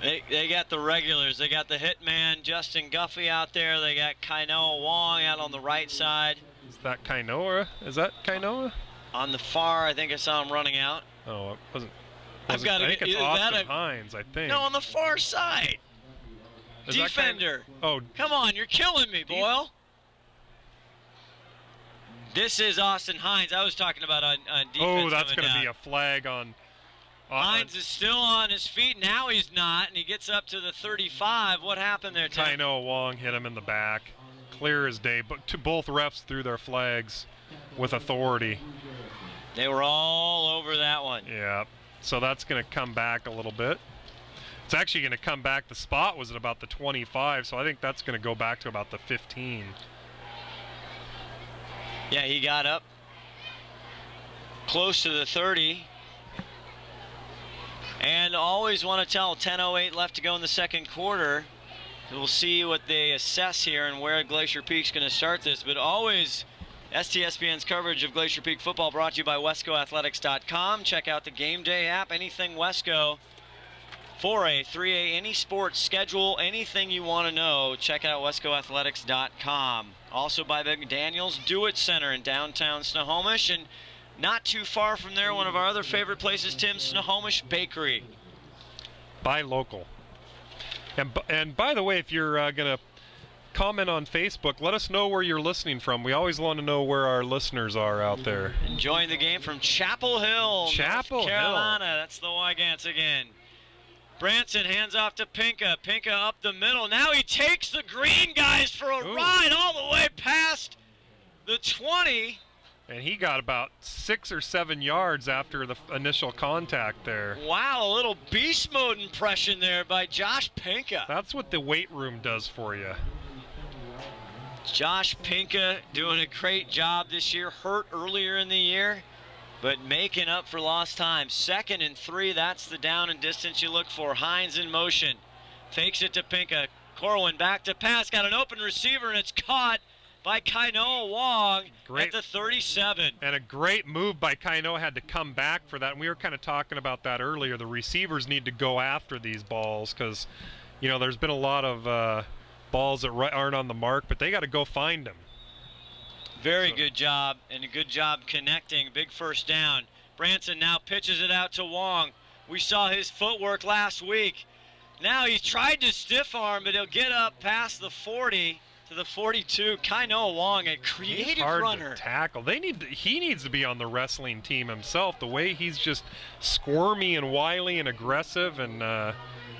They got the regulars. They got the hitman, Justin Guffey, out there. They got Kainoa Wong out on the right side. Is that Kainoa? Is that Kainoa? On the far, I think I saw him running out. Oh, it wasn't. I think it's Austin Hines, I think. No, on the far side. Is Defender. Oh. Come on, you're killing me, Boyle. This is Austin Hines. I was talking about on defense. Oh, that's going to be a flag on. Hines is still on his feet. Now he's not, and he gets up to the 35. What happened there, Tim? Kainoa Wong hit him in the back. Clear as day. But both refs threw their flags with authority. They were all over that one. Yeah. So that's going to come back a little bit. It's actually going to come back. The spot was at about the 25, so I think that's going to go back to about the 15. Yeah, he got up close to the 30. And always want to tell, 10:08 left to go in the second quarter. We'll see what they assess here and where Glacier Peak's going to start this. But always, STSPN's coverage of Glacier Peak football brought to you by WescoAthletics.com. Check out the Game Day app. Anything Wesco, 4A, 3A, any sports schedule, anything you want to know, check out WescoAthletics.com. Also by McDaniel's Do-It Center in downtown Snohomish. And not too far from there, one of our other favorite places, Tim, Snohomish Bakery. Buy local. And by the way, if you're going to comment on Facebook, let us know where you're listening from. We always want to know where our listeners are out there. Enjoying the game from Chapel Hill, North Carolina. That's the Wygants again. Branson hands off to Pinka. Pinka up the middle. Now he takes the green guys for a ride all the way past the 20. And he got about 6 or 7 yards after the initial contact there. Wow, a little beast mode impression there by Josh Pinka. That's what the weight room does for you. Josh Pinka doing a great job this year. Hurt earlier in the year, but making up for lost time. 2nd and 3, that's the down and distance you look for. Hines in motion. Fakes it to Pinka. Corwin back to pass. Got an open receiver, and it's caught by Kainoa Wong at the 37. And a great move by Kainoa. Had to come back for that. And we were kind of talking about that earlier. The receivers need to go after these balls because, you know, there's been a lot of balls that aren't on the mark, but they got to go find them. Very good job, and a good job connecting. Big first down. Branson now pitches it out to Wong. We saw his footwork last week. Now he's tried to stiff arm, but he'll get up past the 40 to the 42. Kainoa Wong, a creative he's hard runner. To tackle. He needs to be on the wrestling team himself. The way he's just squirmy and wily and aggressive, and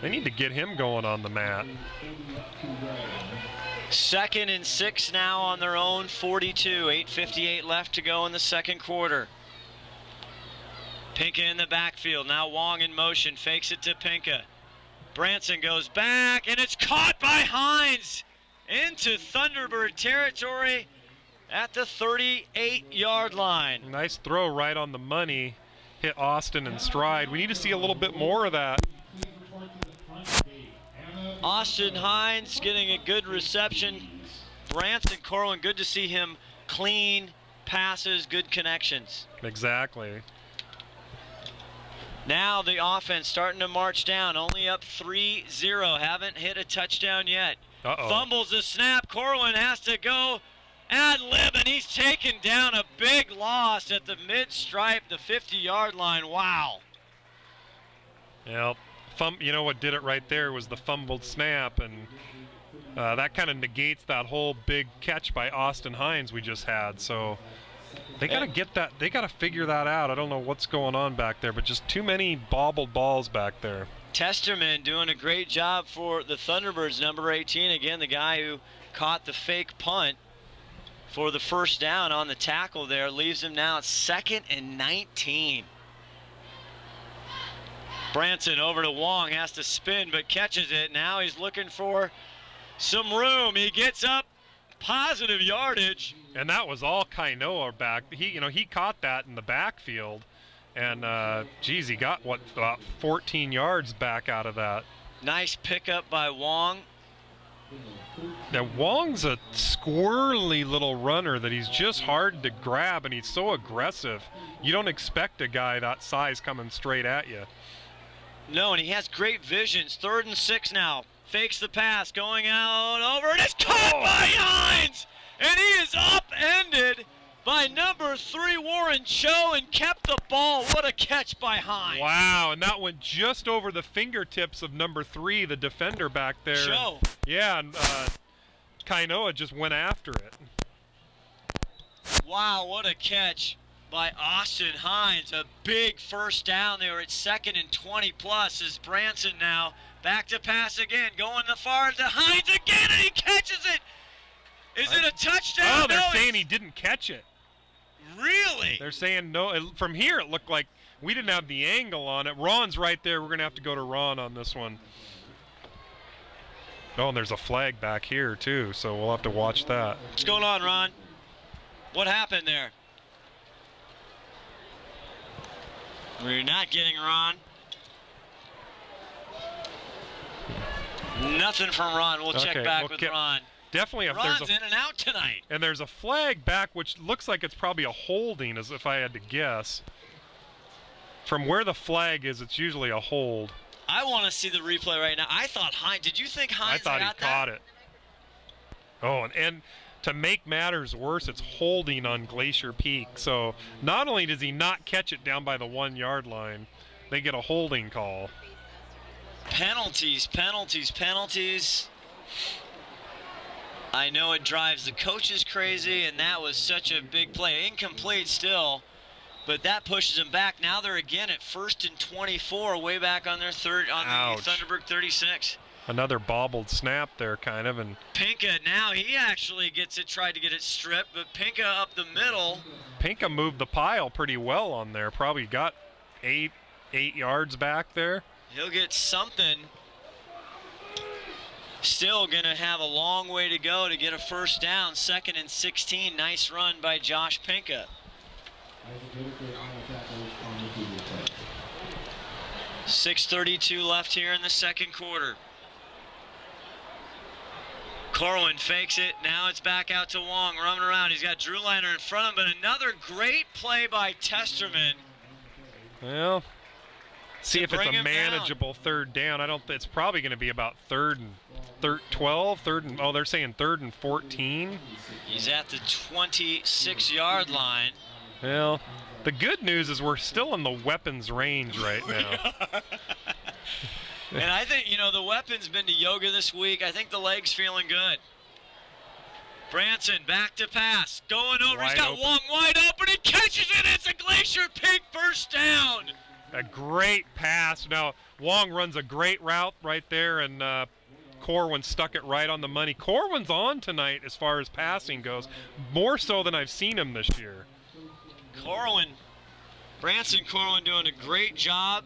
they need to get him going on the mat. 2nd and 6 now on their own 42. 8:58 left to go in the second quarter. Pinka in the backfield. Now Wong in motion. Fakes it to Pinka. Branson goes back, and it's caught by Hines into Thunderbird territory at the 38-yard line. Nice throw right on the money. Hit Austin in stride. We need to see a little bit more of that. Austin Hines getting a good reception. Branson Corwin, good to see him clean passes, good connections. Exactly. Now the offense starting to march down, only up 3-0. Haven't hit a touchdown yet. Uh-oh. Fumbles the snap. Corwin has to go ad lib, and he's taken down a big loss at the mid-stripe, the 50-yard line. Wow. Yep. You know what did it right there was the fumbled snap, and that kind of negates that whole big catch by Austin Hines we just had. So they got to get that. They got to figure that out. I don't know what's going on back there, but just too many bobbled balls back there. Testerman doing a great job for the Thunderbirds, number 18. Again, the guy who caught the fake punt for the first down on the tackle there. Leaves him now at 2nd and 19. Branson over to Wong, has to spin but catches it. Now he's looking for some room. He gets up, positive yardage. And that was all Kainoa back. He caught that in the backfield. And, geez, he got, about 14 yards back out of that. Nice pickup by Wong. Now, Wong's a squirrely little runner that he's just hard to grab, and he's so aggressive. You don't expect a guy that size coming straight at you. No, and he has great visions. 3rd and 6 now. Fakes the pass, going out over, and it's caught by Hines! And he is upended by number 3, Warren Cho, and kept the ball. What a catch by Hines. Wow, and that went just over the fingertips of number 3, the defender back there. Cho. Yeah, and Kainoa just went after it. Wow, what a catch by Austin Hines. A big first down. They were at 2nd and 20 plus as Branson now back to pass again. Going the far to Hines again, and he catches it. Is it a touchdown? Oh, they're saying he didn't catch it. Really? They're saying no. From here, it looked like we didn't have the angle on it. Ron's right there. We're going to have to go to Ron on this one. Oh, and there's a flag back here, too, so we'll have to watch that. What's going on, Ron? What happened there? We're not getting Ron. Nothing from Ron. We'll check back with Ron. Definitely, if Ron's there's in and out tonight. And there's a flag back, which looks like it's probably a holding, as if I had to guess. From where the flag is, it's usually a hold. I want to see the replay right now. I thought Hines. Did you think Hines got that? I thought he caught it. Oh, and to make matters worse, it's holding on Glacier Peak. So not only does he not catch it down by the 1-yard line, they get a holding call. Penalties, penalties, penalties. I know it drives the coaches crazy, and that was such a big play. Incomplete still, but that pushes them back. Now they're again at 1st and 24, way back on their third on the Thunderbird 36. Another bobbled snap there, kind of, and Pinka now he actually gets it, tried to get it stripped, but Pinka up the middle. Pinka moved the pile pretty well on there. Probably got eight yards back there. He'll get something. Still going to have a long way to go to get a first down. 2nd and 16. Nice run by Josh Pinka. 6:32 left here in the second quarter. Corwin fakes it. Now it's back out to Wong, running around. He's got Drew Liner in front of him, but another great play by Testerman. Well, see if it's a manageable third down. It's probably going to be about 3rd and 12, they're saying 3rd and 14. He's at the 26-yard line. Well, the good news is we're still in the weapons range right now. And I think, the weapon's been to yoga this week. I think the leg's feeling good. Branson back to pass. Going over. He's got Wong wide open. He catches it. It's a Glacier Peak first down. A great pass. Now, Wong runs a great route right there, and Corwin stuck it right on the money. Corwin's on tonight as far as passing goes, more so than I've seen him this year. Branson Corwin doing a great job.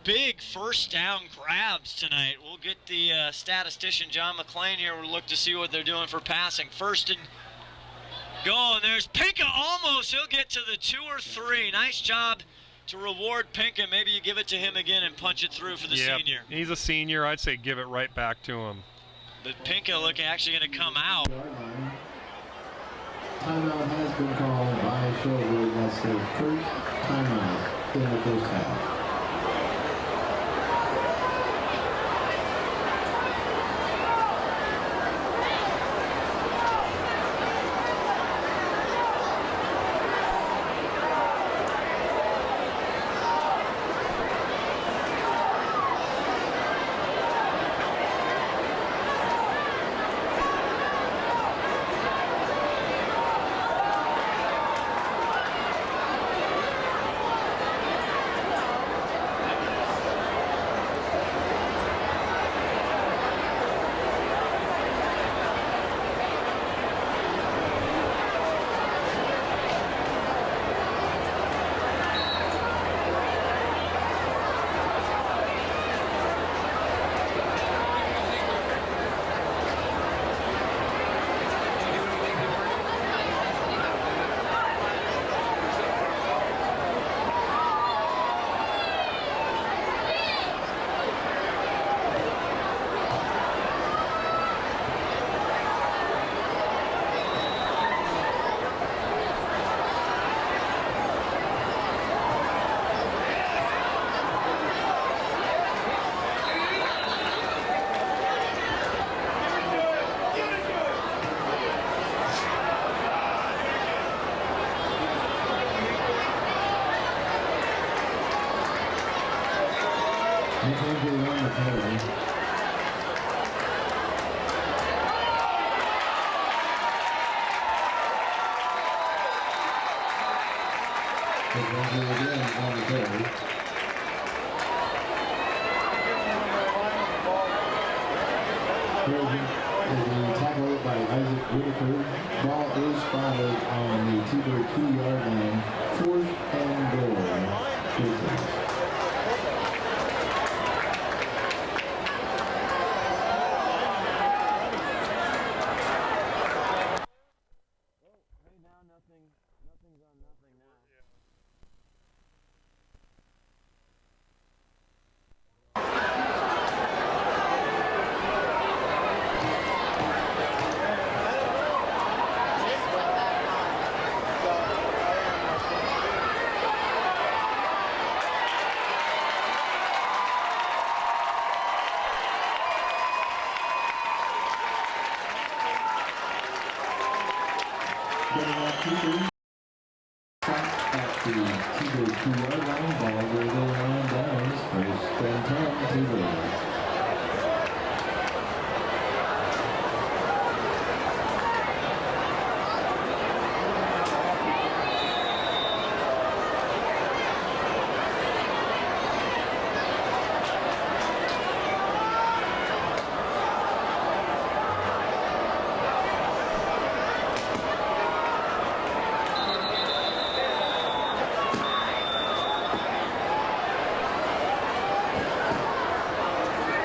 Big first down grabs tonight. We'll get the statistician John McClain here. We'll look to see what they're doing for passing. 1st and goal, and there's Pinka almost. He'll get to the 2 or 3. Nice job to reward Pinka. Maybe you give it to him again and punch it through for the senior. He's a senior. I'd say give it right back to him. But Pinka actually going to come out. Timeout has been called by Shorewood. That's their first timeout in the first half. again on the carry. The tackle by Isaac Whitaker. Ball is spotted on the T-Bird 2-yard line. 4th and goal. Grizzlies. At the T-Bird 2-yard line, ball goes over on downs. 1st and 10, T-Birds.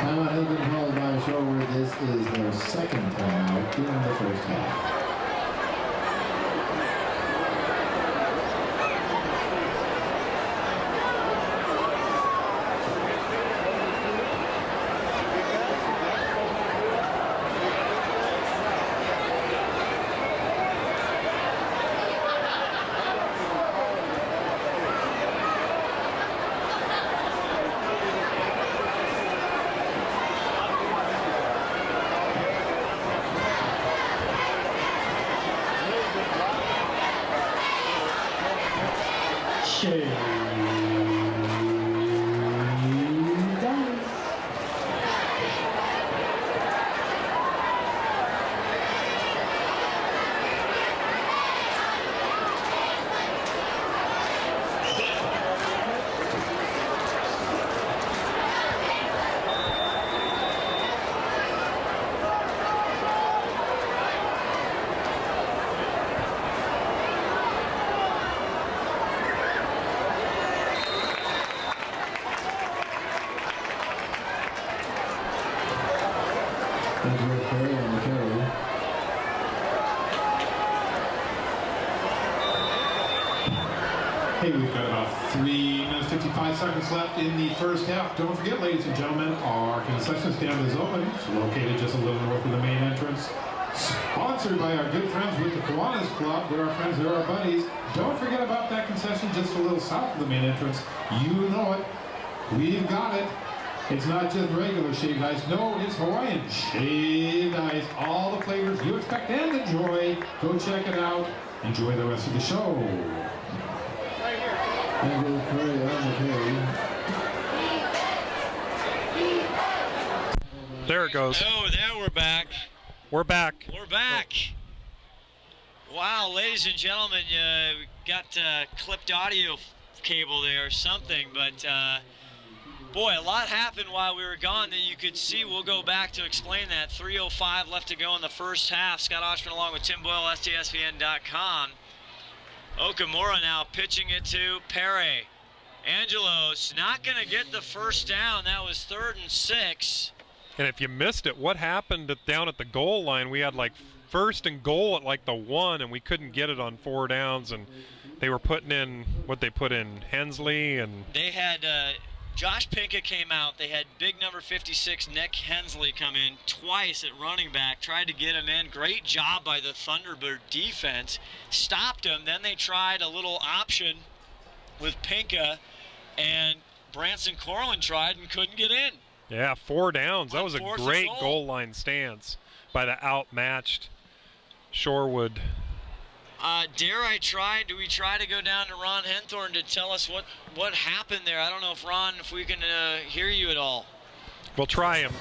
Timeout has been called by Shorewood. This is their 2nd timeout in the 1st half. Hey, we've got about 3 minutes, 55 seconds left in the 1st half. Don't forget, ladies and gentlemen, our concession stand is open. It's located just a little north of the main entrance. Sponsored by our good friends with the Kiwanis Club. They're our friends, they're our buddies. Don't forget about that concession just a little south of the main entrance. You know it. We've got it. It's not just regular shaved ice. No, it's Hawaiian shaved ice. All the flavors you expect and enjoy. Go check it out. Enjoy the rest of the show. There it goes. Oh, there we're back. We're back. We're back. Wow, ladies and gentlemen, we got clipped audio cable there or something, but boy, a lot happened while we were gone that you could see. We'll go back to explain that. 3:05 left to go in the 1st half. Scott Oshman along with Tim Boyle, STSPN.com. Okamura now pitching it to Perry. Angelos not going to get the 1st down. That was 3rd and 6. And if you missed it, what happened down at the goal line? We had like 1st and goal at like the 1, and we couldn't get it on 4 downs. And they were putting in what they put in, Hensley, and they had Josh Pinka came out. They had big number 56 Nick Hensley come in twice at running back, tried to get him in. Great job by the Thunderbird defense. Stopped him. Then they tried a little option with Pinka, and Branson Corlin tried and couldn't get in. yeah, 4 downs. That was a 4th and great goal. goal line stance by the outmatched Shorewood. Do we try to go down to Ron Henthorn to tell us what happened there? I don't know if Ron, if we can hear you at all. We'll try him.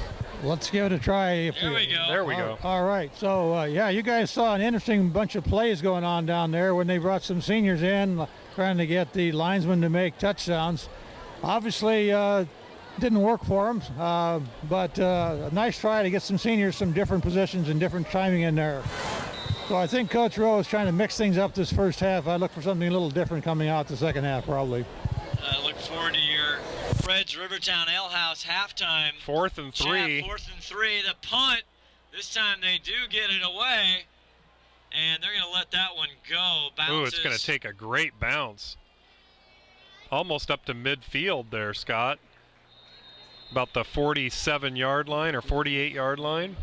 Let's give it a try. There we go. There we go. All right. So, yeah, you guys saw an interesting bunch of plays going on down there when they brought some seniors in, trying to get the linesmen to make touchdowns. Obviously, didn't work for them, but a nice try to get some seniors some different positions and different timing in there. So I think Coach Rowe is trying to mix things up this first half. I look for something a little different coming out the second half, probably. I look forward to your Fred's Rivertown Ale House halftime. 4th and 3. Chat, 4th and 3. The punt. This time they do get it away, and they're going to let that one go. Bounces. Ooh, it's going to take a great bounce. Almost up to midfield there, Scott. About the 47-yard line or 48-yard line.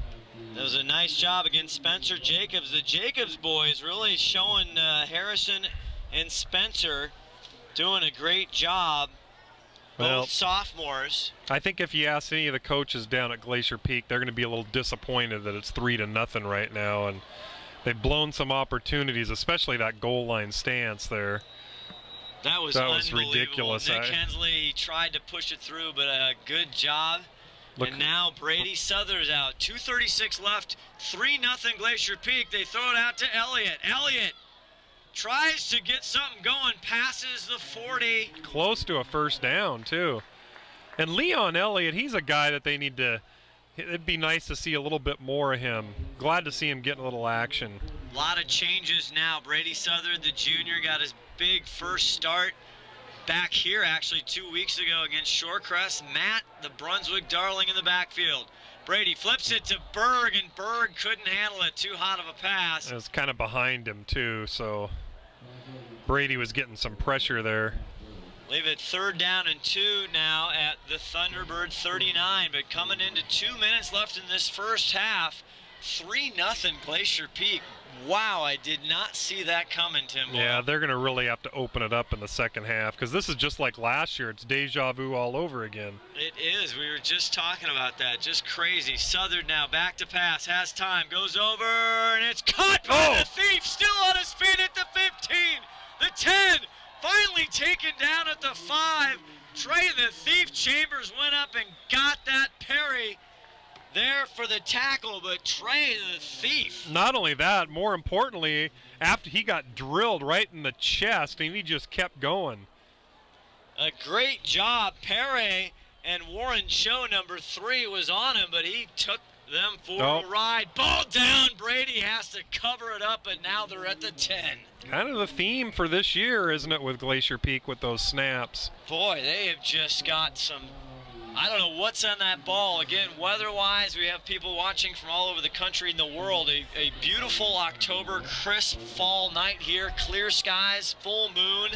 That was a nice job against Spencer Jacobs. The Jacobs boys really showing Harrison and Spencer doing a great job. Well, Both sophomores. I think if you ask any of the coaches down at Glacier Peak, they're going to be a little disappointed that it's 3-0 right now, and they've blown some opportunities, especially that goal line stance there. That was ridiculous. Nick Hensley tried to push it through, but a good job. And now Brady Souther's out. 2:36 left. 3-0 Glacier Peak. They throw it out to Elliott. Elliott tries to get something going. Passes the 40. Close to a first down, too. And Leon Elliott, he's a guy that they need to – it'd be nice to see a little bit more of him. Glad to see him getting a little action. A lot of changes now. Brady Southern, the junior, got his big first start back here actually 2 weeks ago against Shorecrest. Matt, the Brunswick darling, in the backfield. Brady flips it to Berg, and Berg couldn't handle it. Too hot of a pass. It was kind of behind him, too, so Brady was getting some pressure there. Leave it 3rd down and 2 now at the Thunderbird 39, but coming into 2 minutes left in this first half, 3-0 Glacier Peak. Wow, I did not see that coming, Tim. Yeah, they're going to really have to open it up in the second half because this is just like last year. It's deja vu all over again. It is. We were just talking about that. Just crazy. Southern now back to pass. Has time. Goes over, and it's caught by the Thief. Still on his feet at the 15. The 10. Finally taken down at the 5. Trey the Thief Chambers went up and got that Perry there for the tackle, but Trey the Thief. Not only that, more importantly, after he got drilled right in the chest, and he just kept going. A great job. Perry and Warren Cho, number 3, was on him, but he took them for a ride. Ball down. Brady has to cover it up, and now they're at the 10. Kind of the theme for this year, isn't it, with Glacier Peak with those snaps? Boy, they have just got some, I don't know what's on that ball. Again, weather-wise, we have people watching from all over the country and the world. A beautiful October, crisp fall night here. Clear skies, full moon.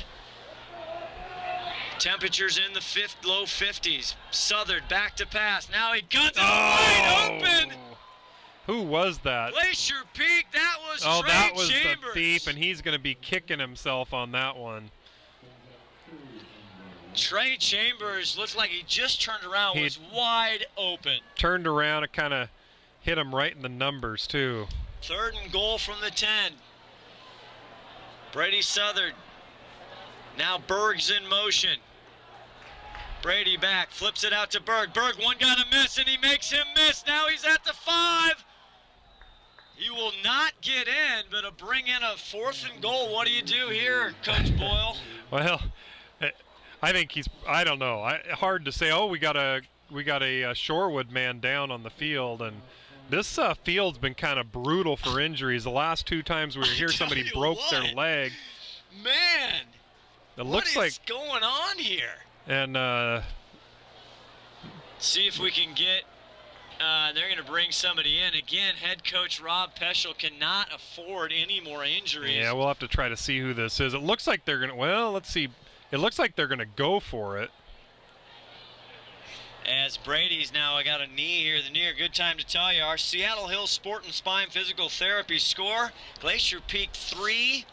Temperatures in the low 50s. Southern back to pass. Now he guns it wide open. Who was that? Glacier Peak. That was Trey that was Chambers. The Thief, and he's going to be kicking himself on that one. Trey Chambers looked like he just turned around, was wide open. Turned around and kind of hit him right in the numbers, too. 3rd and goal from the 10. Brady Southern. Now Berg's in motion. Brady back, flips it out to Berg. Berg, one guy to miss, and he makes him miss. Now he's at the 5. He will not get in, but to bring in a 4th and goal, what do you do here, Coach Boyle? Well, I think I don't know. Hard to say, we got a Shorewood man down on the field, and this field's been kind of brutal for injuries. The last 2 times we were here, somebody broke their leg. Man, what is going on here? And see if we can get, they're going to bring somebody in. Again, head coach Rob Peschel cannot afford any more injuries. Yeah, we'll have to try to see who this is. It looks like they're going to, well, let's see. It looks like they're going to go for it. As Brady's now got a knee here. The knee, a good time to tell you. Our Seattle Hills Sport and Spine Physical Therapy score. Glacier Peak 3,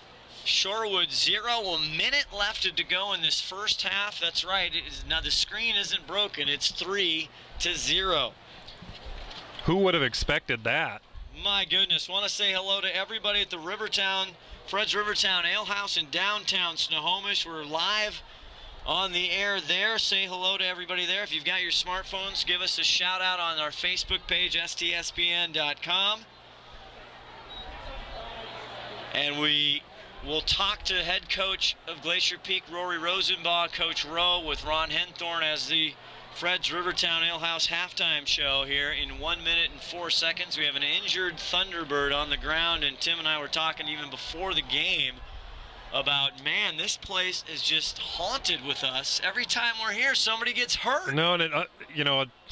Shorewood 0. A minute left to go in this first half. That's right. Now the screen isn't broken. It's 3-0. Who would have expected that? My goodness. Want to say hello to everybody at the Fred's Rivertown Ale House in downtown Snohomish. We're live on the air there. Say hello to everybody there. If you've got your smartphones, give us a shout out on our Facebook page, STSPN.com. And we will talk to head coach of Glacier Peak, Rory Rosenbaugh, Coach Rowe, with Ron Henthorn as the Fred's Rivertown Alehouse halftime show here in 1 minute and 4 seconds. We have an injured Thunderbird on the ground, and Tim and I were talking even before the game about, man, this place is just haunted with us. Every time we're here, somebody gets hurt. No, and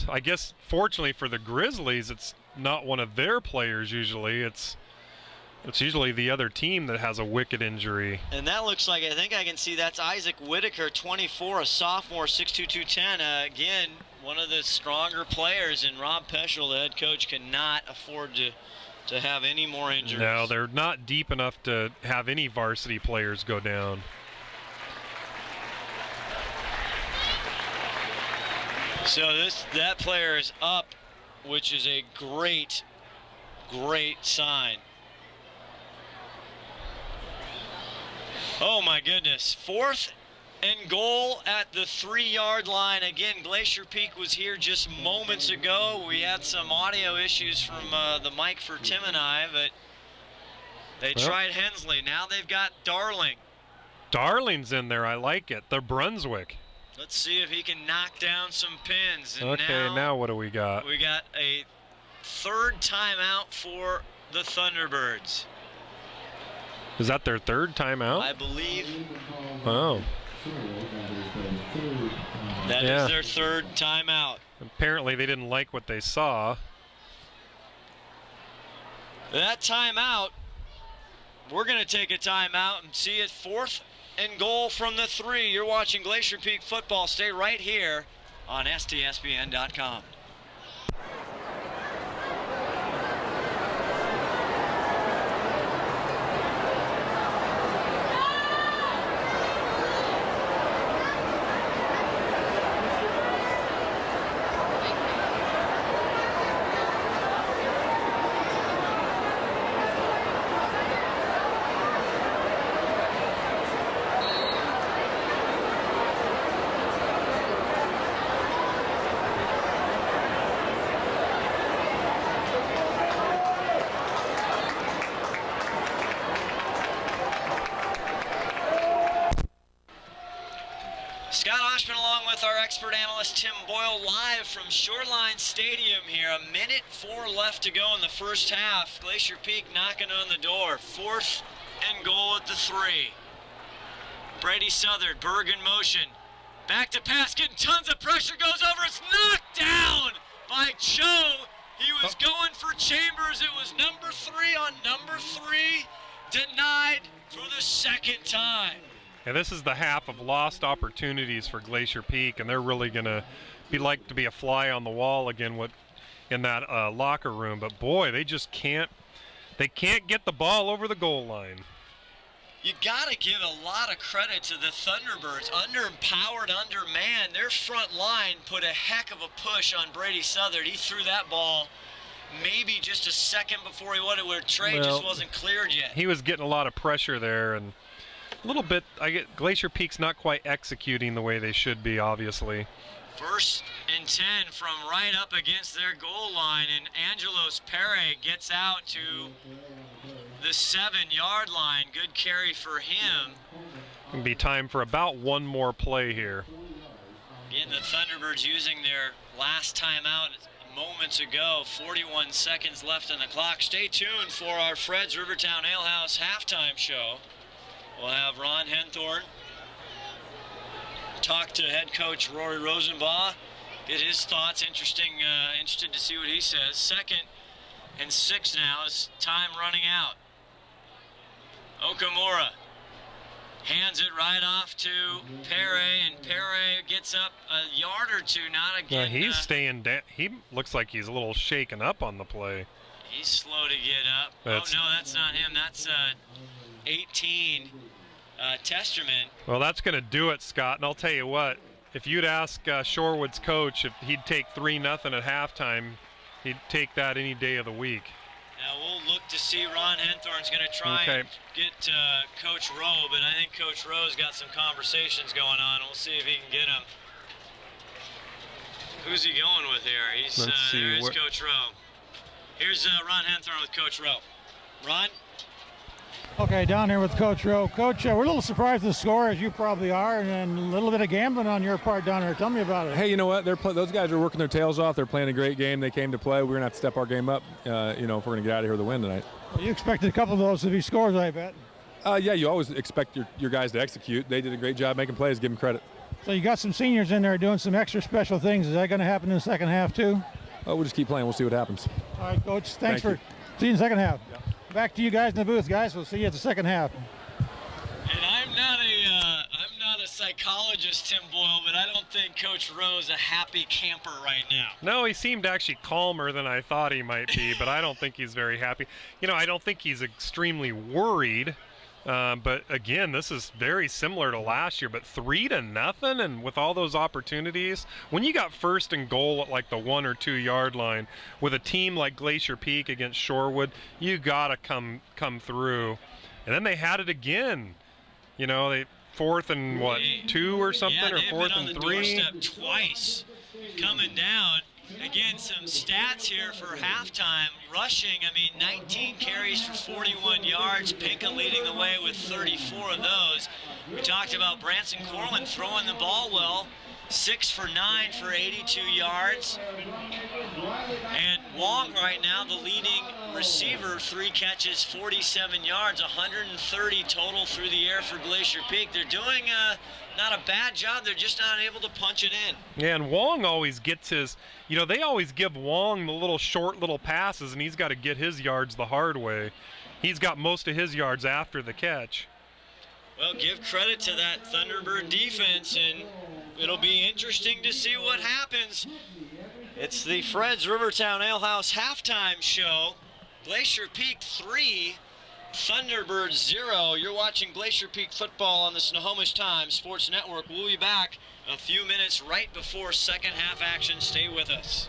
I guess fortunately for the Grizzlies, it's not one of their players usually. It's usually the other team that has a wicked injury. And that looks like, I think I can see that's Isaac Whitaker, 24, a sophomore, 6'2", 210. Again, one of the stronger players, and Rob Peschel, the head coach, cannot afford to have any more injuries. No, they're not deep enough to have any varsity players go down. So that player is up, which is a great sign. Oh my goodness, 4th and goal at the 3-yard line. Again, Glacier Peak was here just moments ago. We had some audio issues from the mic for Tim and I, but they tried Hensley. Now they've got Darling. Darling's in there, I like it. The Brunswick. Let's see if he can knock down some pins. And okay, now what do we got? We got a 3rd timeout for the Thunderbirds. Is that their 3rd timeout? I believe. Oh. That is their 3rd timeout. Apparently they didn't like what they saw. That timeout, we're going to take a timeout and see it 4th and goal from the 3. You're watching Glacier Peak football. Stay right here on STSPN.com. Expert analyst Tim Boyle live from Shoreline Stadium here. 1:04 left to go in the first half. Glacier Peak knocking on the door. 4th and goal at the 3. Brady Southard, Berg in motion. Back to pass, getting tons of pressure, goes over. It's knocked down by Joe. He was going for Chambers. It was number 3 on number 3. Denied for the 2nd time. And this is the half of lost opportunities for Glacier Peak, and they're really going to be a fly on the wall again in that locker room. But boy, they just can't get the ball over the goal line. You got to give a lot of credit to the Thunderbirds. Underempowered, undermanned. Their front line put a heck of a push on Brady Southard. He threw that ball maybe just a second before he wanted, where Trey just wasn't cleared yet. He was getting a lot of pressure there, and a little bit, Glacier Peak's not quite executing the way they should be, obviously. 1st and 10 from right up against their goal line, and Angelos Pere gets out to the 7-yard line. Good carry for him. It'll be time for about one more play here. Again, the Thunderbirds using their last timeout moments ago. 41 seconds left on the clock. Stay tuned for our Fred's Rivertown Alehouse halftime show. We'll have Ron Henthorn talk to head coach Rory Rosenbaugh, get his thoughts. Interested to see what he says. 2nd and 6 now is time running out. Okamura hands it right off to Pere, and Pere gets up a yard or two. Not again. Yeah, he's staying down. He looks like he's a little shaken up on the play. He's slow to get up. Oh no, that's not him. That's 18. Testerman. Well, that's going to do it, Scott. And I'll tell you what, if you'd ask Shorewood's coach if he'd take 3-0 at halftime, he'd take that any day of the week. Now we'll look to see Ron Henthorn's going to try and get Coach Rowe, but I think Coach Rowe's got some conversations going on. We'll see if he can get him. Who's he going with here? There's Coach Rowe. Here's Ron Henthorn with Coach Rowe. Ron? Okay, down here with Coach Rowe. Coach, we're a little surprised at the score, as you probably are, and a little bit of gambling on your part down there. Tell me about it. Hey, you know what? Those guys are working their tails off. They're playing a great game. They came to play. We're going to have to step our game up, if we're going to get out of here with a win tonight. Well, you expected a couple of those to be scores, I bet. Yeah, you always expect your guys to execute. They did a great job making plays. Give them credit. So you got some seniors in there doing some extra special things. Is that going to happen in the second half, too? Oh, we'll just keep playing. We'll see what happens. All right, Coach. Thanks for seeing the second half. Yeah. Back to you guys in the booth, guys. We'll see you at the second half. And I'm not a psychologist, Tim Boyle, but I don't think Coach Rowe's a happy camper right now. No, he seemed actually calmer than I thought he might be, but I don't think he's very happy. I don't think he's extremely worried. But again, this is very similar to last year, but 3-0, and with all those opportunities, when you got first and goal at like the 1 or 2 yard line with a team like Glacier Peak against Shorewood, you gotta come through. And then they had it again. They 4th and 2 or something, or 4th and 3. Doorstep twice, coming down. Again, some stats here for halftime. Rushing, 19 carries for 41 yards. Pinka leading the way with 34 of those. We talked about Branson Corlin throwing the ball well. 6 for 9 for 82 yards. And Wong right now, the leading receiver, 3 catches, 47 yards, 130 total through the air for Glacier Peak. They're doing not a bad job. They're just not able to punch it in. Yeah, and Wong always gets his, they always give Wong the little short little passes, and he's got to get his yards the hard way. He's got most of his yards after the catch. Well, give credit to that Thunderbird defense, and it'll be interesting to see what happens. It's the Fred's Rivertown Ale House halftime show. Glacier Peak 3, Thunderbirds 0. You're watching Glacier Peak football on the Snohomish Times Sports Network. We'll be back a few minutes right before second half action. Stay with us.